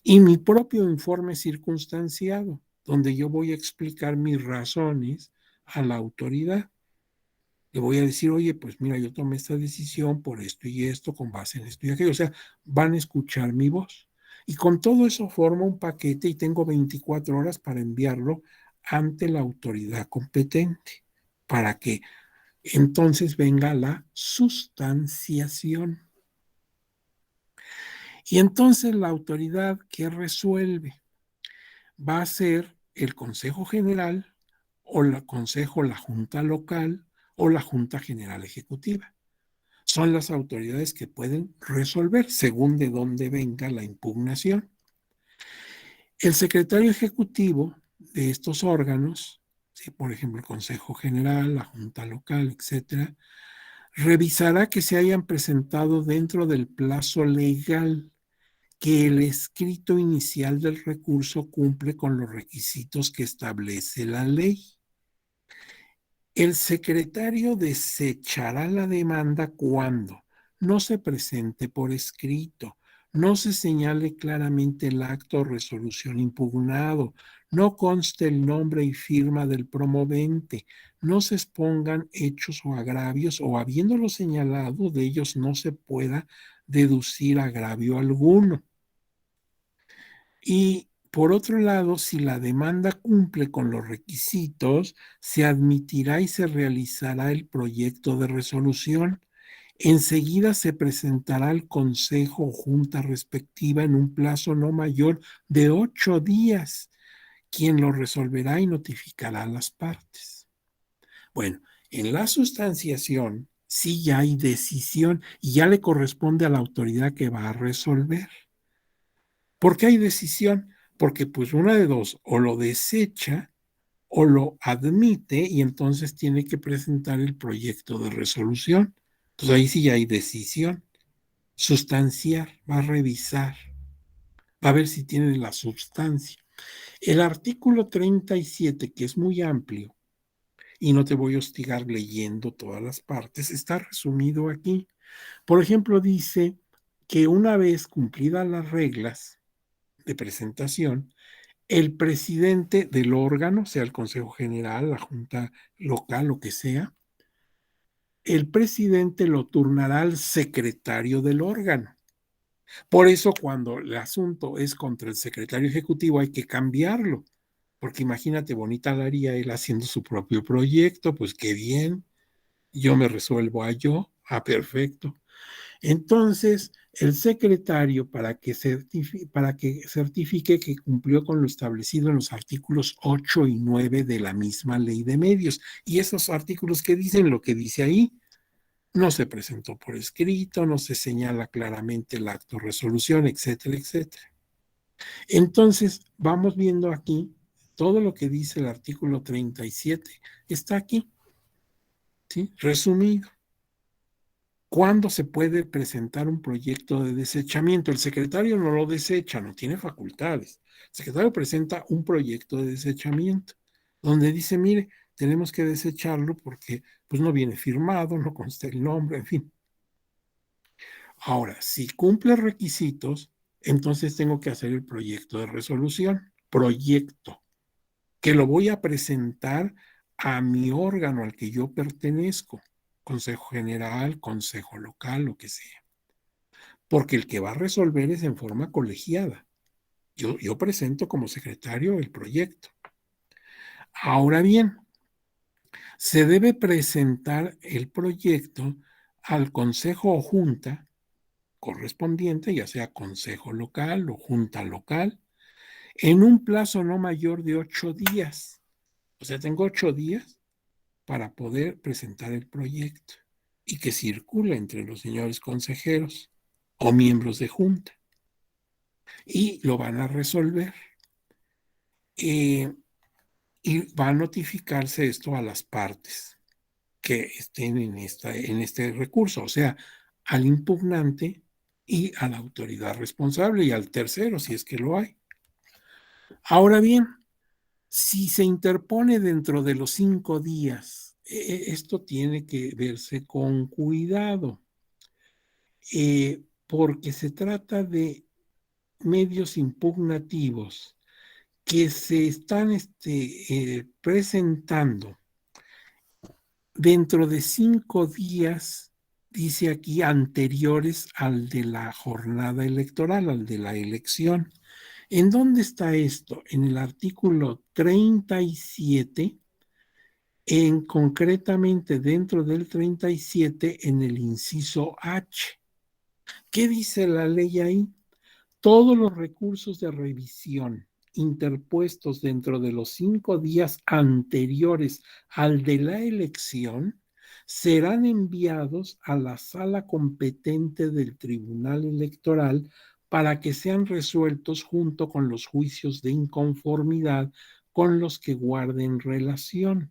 Y mi propio informe circunstanciado, donde yo voy a explicar mis razones a la autoridad. Le voy a decir, oye, pues mira, yo tomé esta decisión por esto y esto, con base en esto y aquello. O sea, van a escuchar mi voz. Y con todo eso formo un paquete y tengo 24 horas para enviarlo ante la autoridad competente, para que entonces venga la sustanciación. Y entonces la autoridad que resuelve va a ser el Consejo General o el Consejo, la Junta Local o la Junta General Ejecutiva. Son las autoridades que pueden resolver según de dónde venga la impugnación. El secretario ejecutivo de estos órganos, ¿sí? Por ejemplo, el Consejo General, la Junta Local, etcétera, revisará que se hayan presentado dentro del plazo legal, que el escrito inicial del recurso cumple con los requisitos que establece la ley. El secretario desechará la demanda cuando no se presente por escrito, no se señale claramente el acto o resolución impugnado, no conste el nombre y firma del promovente, no se expongan hechos o agravios o habiéndolo señalado de ellos no se pueda deducir agravio alguno. Y por otro lado, si la demanda cumple con los requisitos, se admitirá y se realizará el proyecto de resolución. Enseguida se presentará al consejo o junta respectiva en un plazo no mayor de 8 días, quien lo resolverá y notificará a las partes. Bueno, en la sustanciación sí ya hay decisión y ya le corresponde a la autoridad que va a resolver. ¿Por qué hay decisión? Porque pues una de dos, o lo desecha o lo admite y entonces tiene que presentar el proyecto de resolución. Entonces ahí sí ya hay decisión. Sustanciar, va a revisar, va a ver si tiene la sustancia. El artículo 37, que es muy amplio, y no te voy a hostigar leyendo todas las partes, está resumido aquí. Por ejemplo, dice que una vez cumplidas las reglas de presentación, el presidente del órgano, sea el Consejo General, la Junta Local, lo que sea, el presidente lo turnará al secretario del órgano. Por eso cuando el asunto es contra el secretario ejecutivo hay que cambiarlo, porque imagínate, bonita la haría él haciendo su propio proyecto, pues qué bien, yo me resuelvo a yo, perfecto. Entonces, el secretario, para que certifique que cumplió con lo establecido en los artículos 8 y 9 de la misma ley de medios, y esos artículos que dicen lo que dice ahí, no se presentó por escrito, no se señala claramente el acto de resolución, etcétera, etcétera. Entonces, vamos viendo aquí todo lo que dice el artículo 37, está aquí, ¿sí? Resumido. ¿Cuándo se puede presentar un proyecto de desechamiento? El secretario no lo desecha, no tiene facultades. El secretario presenta un proyecto de desechamiento donde dice, mire, tenemos que desecharlo porque pues no viene firmado, no consta el nombre, en fin. Ahora, si cumple requisitos, entonces tengo que hacer el proyecto de resolución, proyecto, que lo voy a presentar a mi órgano al que yo pertenezco, Consejo General, Consejo Local, lo que sea, porque el que va a resolver es en forma colegiada. Yo presento como secretario el proyecto. Ahora bien, se debe presentar el proyecto al consejo o junta correspondiente, ya sea consejo local o junta local, en un plazo no mayor de 8 días. O sea, tengo 8 días para poder presentar el proyecto y que circule entre los señores consejeros o miembros de junta. Y lo van a resolver. Y va a notificarse esto a las partes que estén en este recurso, o sea, al impugnante y a la autoridad responsable y al tercero, si es que lo hay. Ahora bien, si se interpone dentro de los 5 días, esto tiene que verse con cuidado, porque se trata de medios impugnativos que se están presentando dentro de 5 días, dice aquí, anteriores al de la jornada electoral, al de la elección. ¿En dónde está esto? En el artículo 37, concretamente dentro del 37, en el inciso H. ¿Qué dice la ley ahí? Todos los recursos de revisión interpuestos dentro de los 5 días anteriores al de la elección serán enviados a la sala competente del Tribunal Electoral para que sean resueltos junto con los juicios de inconformidad con los que guarden relación.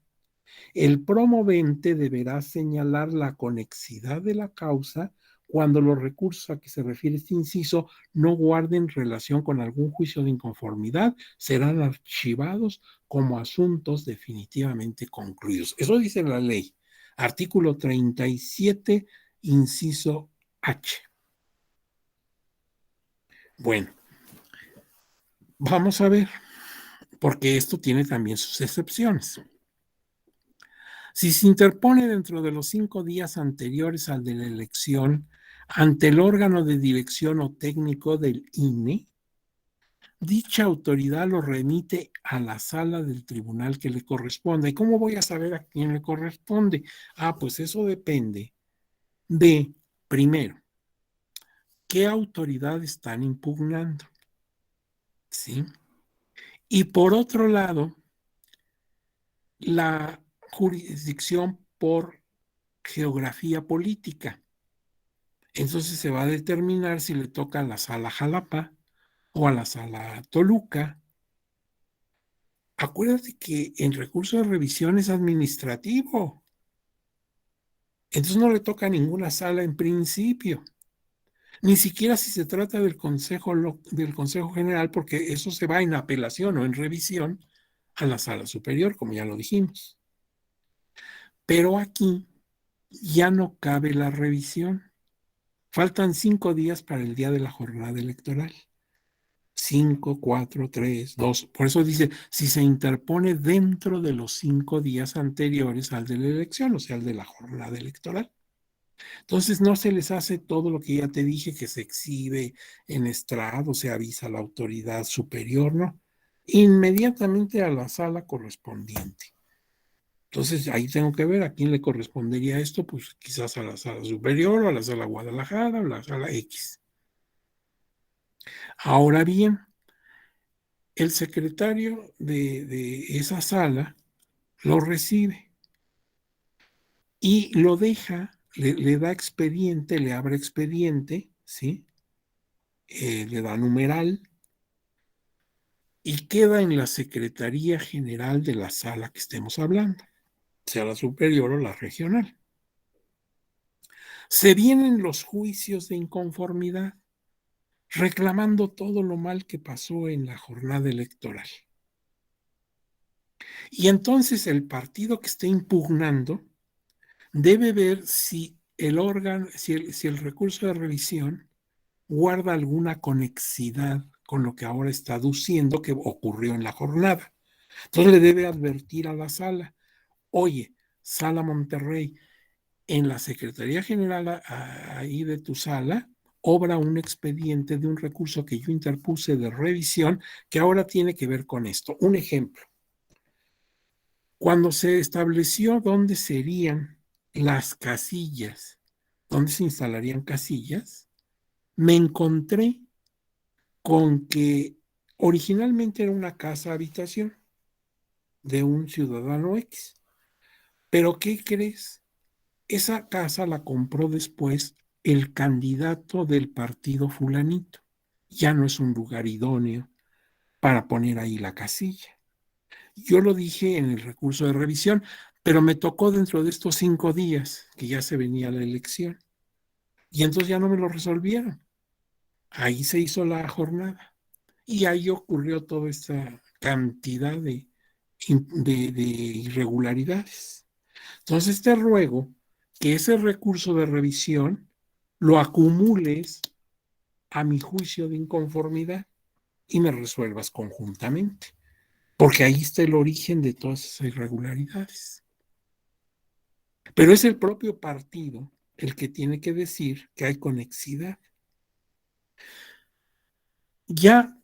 El promovente deberá señalar la conexidad de la causa cuando los recursos a que se refiere este inciso no guarden relación con algún juicio de inconformidad, serán archivados como asuntos definitivamente concluidos. Eso dice la ley. Artículo 37, inciso H. Bueno, vamos a ver, porque esto tiene también sus excepciones. Si se interpone dentro de los 5 días anteriores al de la elección ante el órgano de dirección o técnico del INE, dicha autoridad lo remite a la sala del tribunal que le corresponda. ¿Y cómo voy a saber a quién le corresponde? Pues eso depende de, primero, qué autoridad están impugnando, ¿sí? Y por otro lado, la jurisdicción por geografía política. Entonces se va a determinar si le toca a la sala Jalapa o a la sala Toluca. Acuérdate que en recurso de revisión es administrativo. Entonces no le toca a ninguna sala en principio. Ni siquiera si se trata del Consejo General, porque eso se va en apelación o en revisión a la sala superior, como ya lo dijimos. Pero aquí ya no cabe la revisión. Faltan 5 días para el día de la jornada electoral. 5, 4, 3, 2. Por eso dice, si se interpone dentro de los 5 días anteriores al de la elección, o sea, al de la jornada electoral. Entonces no se les hace todo lo que ya te dije, que se exhibe en estrado, se avisa a la autoridad superior, ¿no? Inmediatamente a la sala correspondiente. Entonces ahí tengo que ver a quién le correspondería esto, pues quizás a la sala superior o a la sala Guadalajara o a la sala X. Ahora bien, el secretario de esa sala lo recibe y lo deja, le da expediente, le abre expediente, ¿sí? Le da numeral y queda en la Secretaría General de la sala que estemos hablando, sea la superior o la regional. Se vienen los juicios de inconformidad, reclamando todo lo mal que pasó en la jornada electoral. Y entonces el partido que esté impugnando debe ver si el órgano, si el recurso de revisión guarda alguna conexidad con lo que ahora está aduciendo que ocurrió en la jornada. Entonces le debe advertir a la sala, oye, Sala Monterrey, en la Secretaría General ahí de tu sala, obra un expediente de un recurso que yo interpuse de revisión que ahora tiene que ver con esto. Un ejemplo, cuando se estableció dónde serían las casillas, dónde se instalarían casillas, me encontré con que originalmente era una casa habitación de un ciudadano X. Pero ¿qué crees? Esa casa la compró después el candidato del partido fulanito. Ya no es un lugar idóneo para poner ahí la casilla. Yo lo dije en el recurso de revisión, pero me tocó dentro de estos 5 días que ya se venía la elección. Y entonces ya no me lo resolvieron. Ahí se hizo la jornada. Y ahí ocurrió toda esta cantidad de irregularidades. Entonces te ruego que ese recurso de revisión lo acumules a mi juicio de inconformidad y me resuelvas conjuntamente, porque ahí está el origen de todas esas irregularidades. Pero es el propio partido el que tiene que decir que hay conexidad. Ya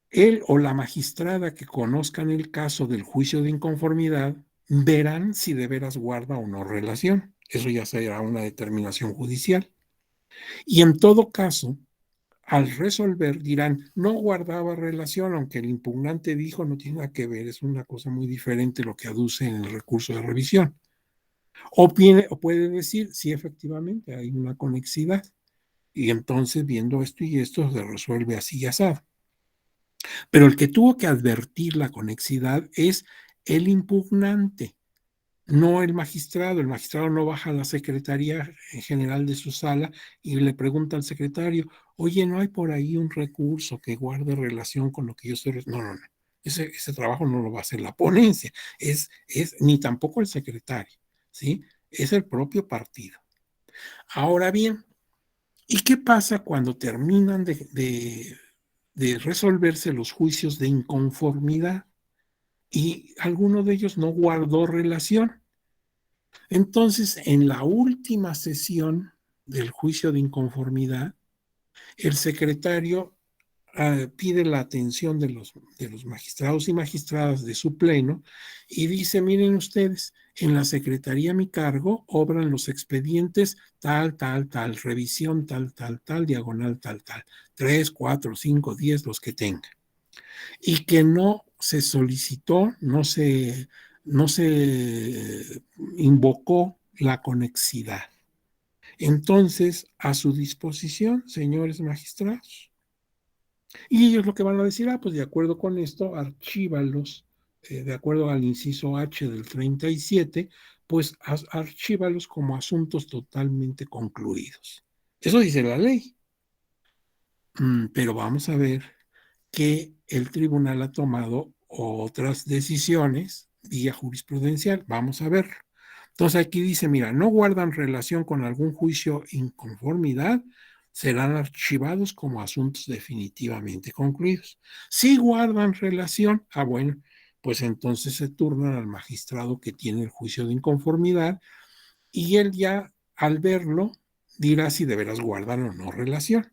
él o la magistrada que conozcan el caso del juicio de inconformidad verán si de veras guarda o no relación. Eso ya será una determinación judicial. Y en todo caso, al resolver dirán, no guardaba relación, aunque el impugnante dijo no tiene nada que ver, es una cosa muy diferente lo que aduce en el recurso de revisión. O puede decir, sí, efectivamente, hay una conexidad. Y entonces, viendo esto y esto, se resuelve así y asado. Pero el que tuvo que advertir la conexidad es el impugnante, no el magistrado. El magistrado no baja a la secretaría general de su sala y le pregunta al secretario, oye, ¿no hay por ahí un recurso que guarde relación con lo que yo estoy? No, no, no. Ese trabajo no lo va a hacer la ponencia, ni tampoco el secretario, ¿sí? Es el propio partido. Ahora bien, ¿y qué pasa cuando terminan de resolverse los juicios de inconformidad y alguno de ellos no guardó relación? Entonces, en la última sesión del juicio de inconformidad, el secretario pide la atención de los magistrados y magistradas de su pleno y dice, miren ustedes, en la secretaría a mi cargo obran los expedientes tal, tal, tal, revisión tal, tal, tal, diagonal tal, tal, 3, 4, 5, 10, los que tenga. Y que no se solicitó, no se invocó la conexidad. Entonces, a su disposición, señores magistrados. Y ellos lo que van a decir, pues de acuerdo con esto, archívalos, de acuerdo al inciso H del 37, pues archívalos como asuntos totalmente concluidos. Eso dice la ley. Pero vamos a ver que el tribunal ha tomado otras decisiones vía jurisprudencial. Vamos a ver. Entonces aquí dice, mira, no guardan relación con algún juicio inconformidad, serán archivados como asuntos definitivamente concluidos. Si guardan relación, bueno, pues entonces se turnan al magistrado que tiene el juicio de inconformidad y él ya al verlo, dirá si de veras guardan o no relación.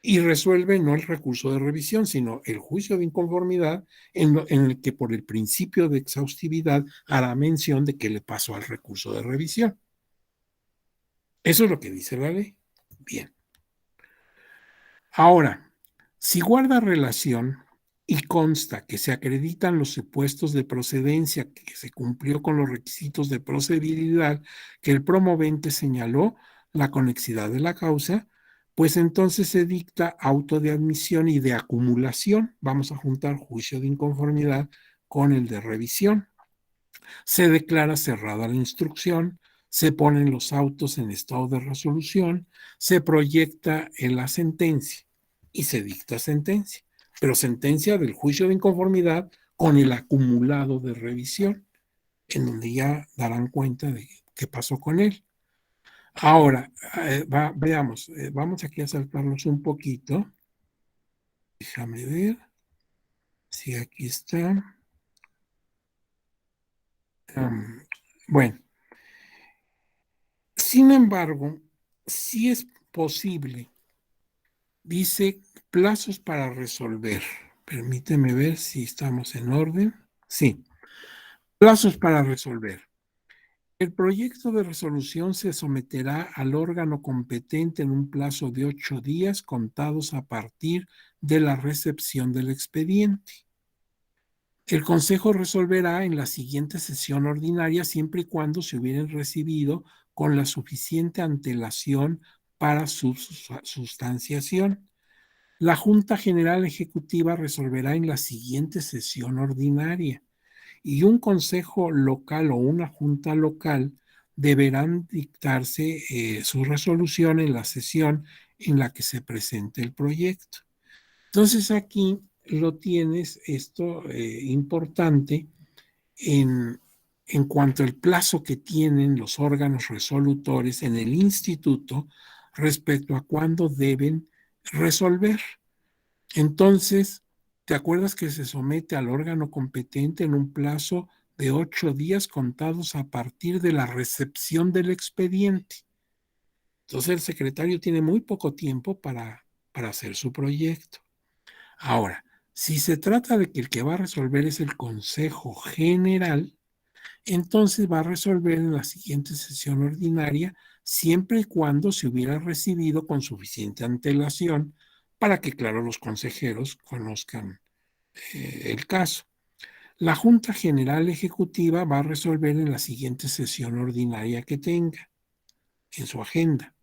Y resuelve no el recurso de revisión, sino el juicio de inconformidad en el que por el principio de exhaustividad hará mención de que le pasó al recurso de revisión. Eso es lo que dice la ley. Bien. Ahora, si guarda relación y consta que se acreditan los supuestos de procedencia, que se cumplió con los requisitos de procedibilidad que el promovente señaló, la conexidad de la causa, pues entonces se dicta auto de admisión y de acumulación. Vamos a juntar juicio de inconformidad con el de revisión. Se declara cerrada la instrucción, se ponen los autos en estado de resolución, se proyecta en la sentencia y se dicta sentencia, pero sentencia del juicio de inconformidad con el acumulado de revisión, en donde ya darán cuenta de qué pasó con él. Ahora, veamos, vamos aquí a saltarnos un poquito. Déjame ver si aquí está. Bueno, sin embargo, sí es posible. Dice plazos para resolver. Permíteme ver si estamos en orden. Sí, plazos para resolver. El proyecto de resolución se someterá al órgano competente en un plazo de 8 días contados a partir de la recepción del expediente. El Consejo resolverá en la siguiente sesión ordinaria siempre y cuando se hubieran recibido con la suficiente antelación para su sustanciación. La Junta General Ejecutiva resolverá en la siguiente sesión ordinaria y un consejo local o una junta local deberán dictarse su resolución en la sesión en la que se presente el proyecto. Entonces aquí lo tienes esto importante en, en cuanto al plazo que tienen los órganos resolutores en el instituto respecto a cuándo deben resolver. Entonces, ¿te acuerdas que se somete al órgano competente en un plazo de 8 días contados a partir de la recepción del expediente? Entonces, el secretario tiene muy poco tiempo para hacer su proyecto. Ahora, si se trata de que el que va a resolver es el Consejo General, entonces va a resolver en la siguiente sesión ordinaria, siempre y cuando se hubiera recibido con suficiente antelación para que, claro, los consejeros conozcan el caso. La Junta General Ejecutiva va a resolver en la siguiente sesión ordinaria que tenga en su agenda.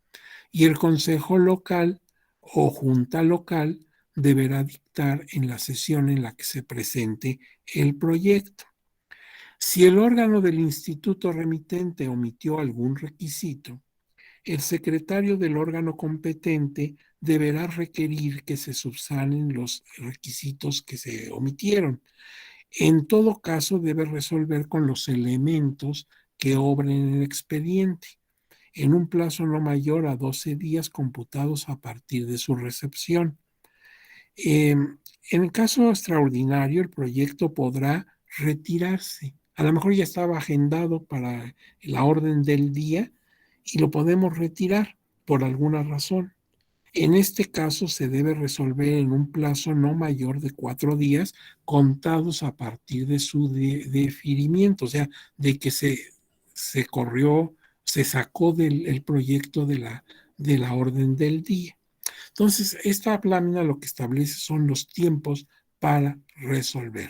Y el Consejo Local o Junta Local deberá dictar en la sesión en la que se presente el proyecto. Si el órgano del instituto remitente omitió algún requisito, el secretario del órgano competente deberá requerir que se subsanen los requisitos que se omitieron. En todo caso, debe resolver con los elementos que obren en el expediente, en un plazo no mayor a 12 días computados a partir de su recepción. En el caso extraordinario, el proyecto podrá retirarse. A lo mejor ya estaba agendado para la orden del día y lo podemos retirar por alguna razón. En este caso se debe resolver en un plazo no mayor de 4 días contados a partir de su deferimiento, o sea, de que se corrió, se sacó del proyecto de la orden del día. Entonces, esta lámina lo que establece son los tiempos para resolver.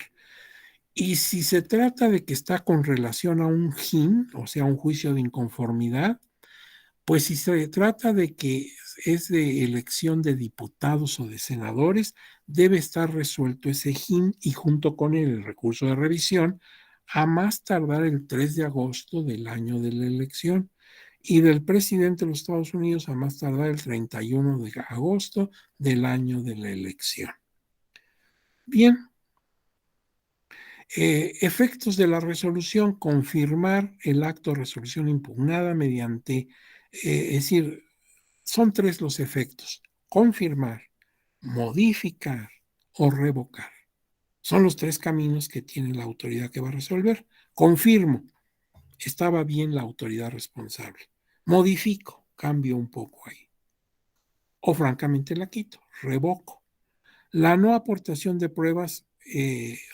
Y si se trata de que está con relación a un JIN, o sea, un juicio de inconformidad, pues si se trata de que es de elección de diputados o de senadores, debe estar resuelto ese JIN y junto con él el recurso de revisión a más tardar el 3 de agosto del año de la elección y del presidente de los Estados Unidos a más tardar el 31 de agosto del año de la elección. Bien, efectos de la resolución: confirmar el acto de resolución impugnada mediante, es decir, son tres los efectos: confirmar, modificar o revocar. Son los tres caminos que tiene la autoridad que va a resolver. Confirmo, estaba bien la autoridad responsable. modifico, cambio un poco ahí. O francamente la quito, revoco. La no aportación de pruebas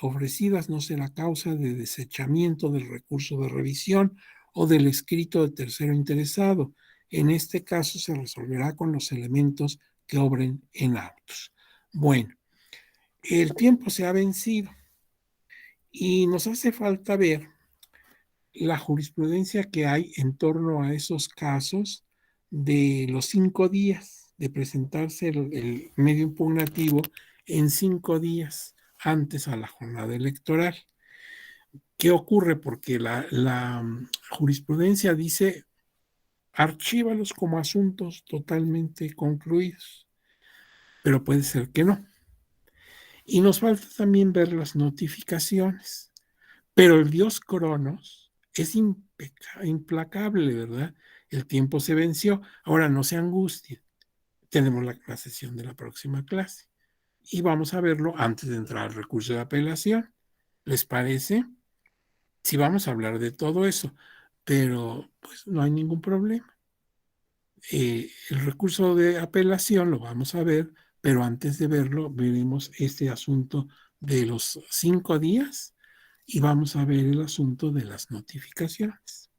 ofrecidas no será causa de desechamiento del recurso de revisión o del escrito de tercero interesado. En este caso se resolverá con los elementos que obren en autos. Bueno, el tiempo se ha vencido y nos hace falta ver la jurisprudencia que hay en torno a esos casos de los 5 días, de presentarse el medio impugnativo en 5 días antes a la jornada electoral. ¿Qué ocurre? Porque la jurisprudencia dice archívalos como asuntos totalmente concluidos, pero puede ser que no. Y nos falta también ver las notificaciones. Pero el dios Cronos es implacable, ¿verdad? El tiempo se venció. Ahora no se angustien. Tenemos la sesión de la próxima clase y vamos a verlo antes de entrar al recurso de apelación. ¿Les parece? Sí, vamos a hablar de todo eso, pero pues no hay ningún problema. El recurso de apelación lo vamos a ver, pero antes de verlo, veremos este asunto de los 5 días y vamos a ver el asunto de las notificaciones.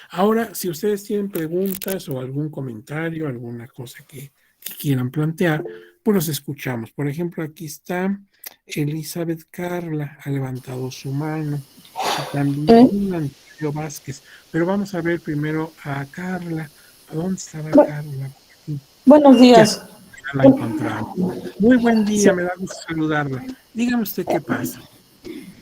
Ahora, si ustedes tienen preguntas o algún comentario, alguna cosa que quieran plantear, pues los escuchamos. Por ejemplo, aquí está Elizabeth Carla, ha levantado su mano, y también Antonio Vázquez. Pero vamos a ver primero a Carla. ¿A dónde estaba Carla? Aquí. Buenos Ya, días. ya la encontramos. Muy buen Sí. día, me da gusto saludarla. Dígame usted qué pasa.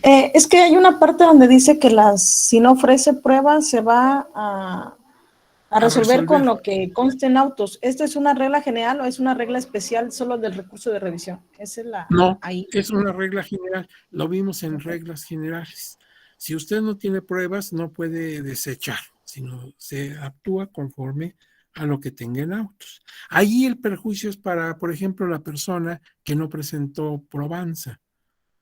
Es que hay una parte donde dice que si no ofrece pruebas se va a resolver con lo que conste en autos. ¿Esto es una regla general o es una regla especial solo del recurso de revisión? Esa es No, ahí. es una regla general. Lo vimos en reglas generales. Si usted no tiene pruebas, no puede desechar, sino se actúa conforme a lo que tenga en autos. Allí el perjuicio es para, por ejemplo, la persona que no presentó probanza.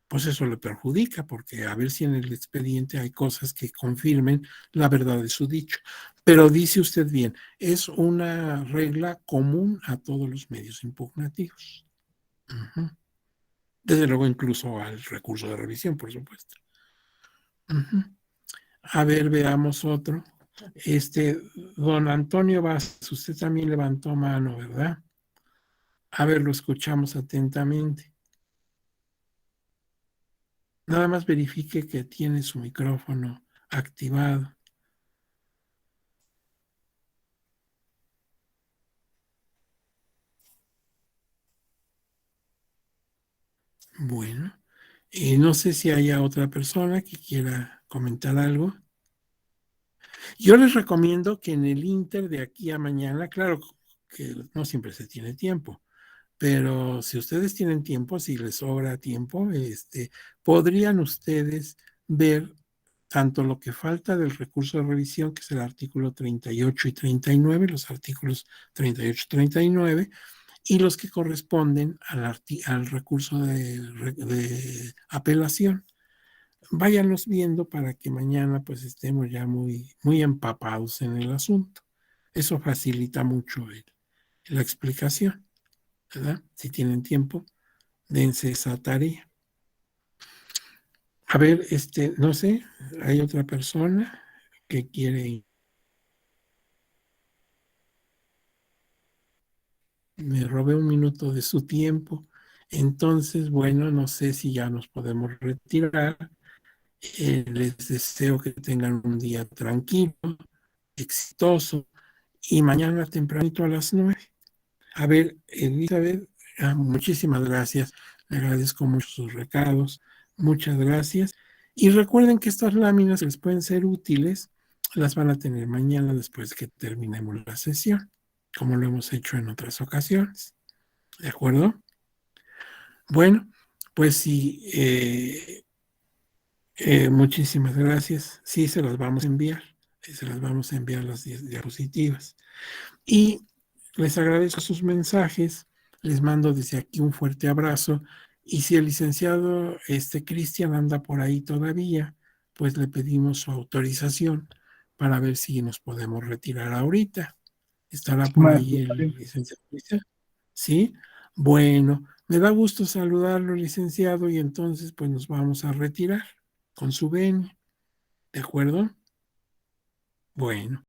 Pues eso le perjudica, porque a ver si en el expediente hay cosas que confirmen la verdad de su dicho. Pero dice usted bien, es una regla común a todos los medios impugnativos. Uh-huh. Desde luego, incluso al recurso de revisión, por supuesto. Uh-huh. A ver, veamos otro. Don Antonio Vázquez, usted también levantó mano, ¿verdad? A ver, lo escuchamos atentamente. Nada más verifique que tiene su micrófono activado. Bueno, no sé si haya otra persona que quiera comentar algo. Yo les recomiendo que en el Inter de aquí a mañana, claro que no siempre se tiene tiempo, pero si ustedes tienen tiempo, si les sobra tiempo, podrían ustedes ver tanto lo que falta del recurso de revisión, que es el artículo 38 y 39, los artículos 38 y 39, y los que corresponden al recurso de apelación. Váyanlos viendo para que mañana pues estemos ya muy, muy empapados en el asunto. Eso facilita mucho la explicación, ¿verdad? Si tienen tiempo, dense esa tarea. A ver, no sé, hay otra persona que quiere, me robé un minuto de su tiempo. Entonces, bueno, no sé si ya nos podemos retirar. Les deseo que tengan un día tranquilo, exitoso, y mañana tempranito a las 9. A ver, Elizabeth, muchísimas gracias. Le agradezco mucho sus recados. Muchas gracias. Y recuerden que estas láminas les pueden ser útiles. Las van a tener mañana después que terminemos la sesión, como lo hemos hecho en otras ocasiones. ¿De acuerdo? Bueno, pues sí, muchísimas gracias. Sí, se las vamos a enviar. Se las vamos a enviar las diapositivas. Y les agradezco sus mensajes. Les mando desde aquí un fuerte abrazo. Y si el licenciado, Cristian anda por ahí todavía, pues le pedimos su autorización para ver si nos podemos retirar ahorita. ¿Estará por ahí el licenciado? ¿Sí? Bueno, me da gusto saludarlo, licenciado, y entonces pues nos vamos a retirar con su venia. ¿De acuerdo? Bueno.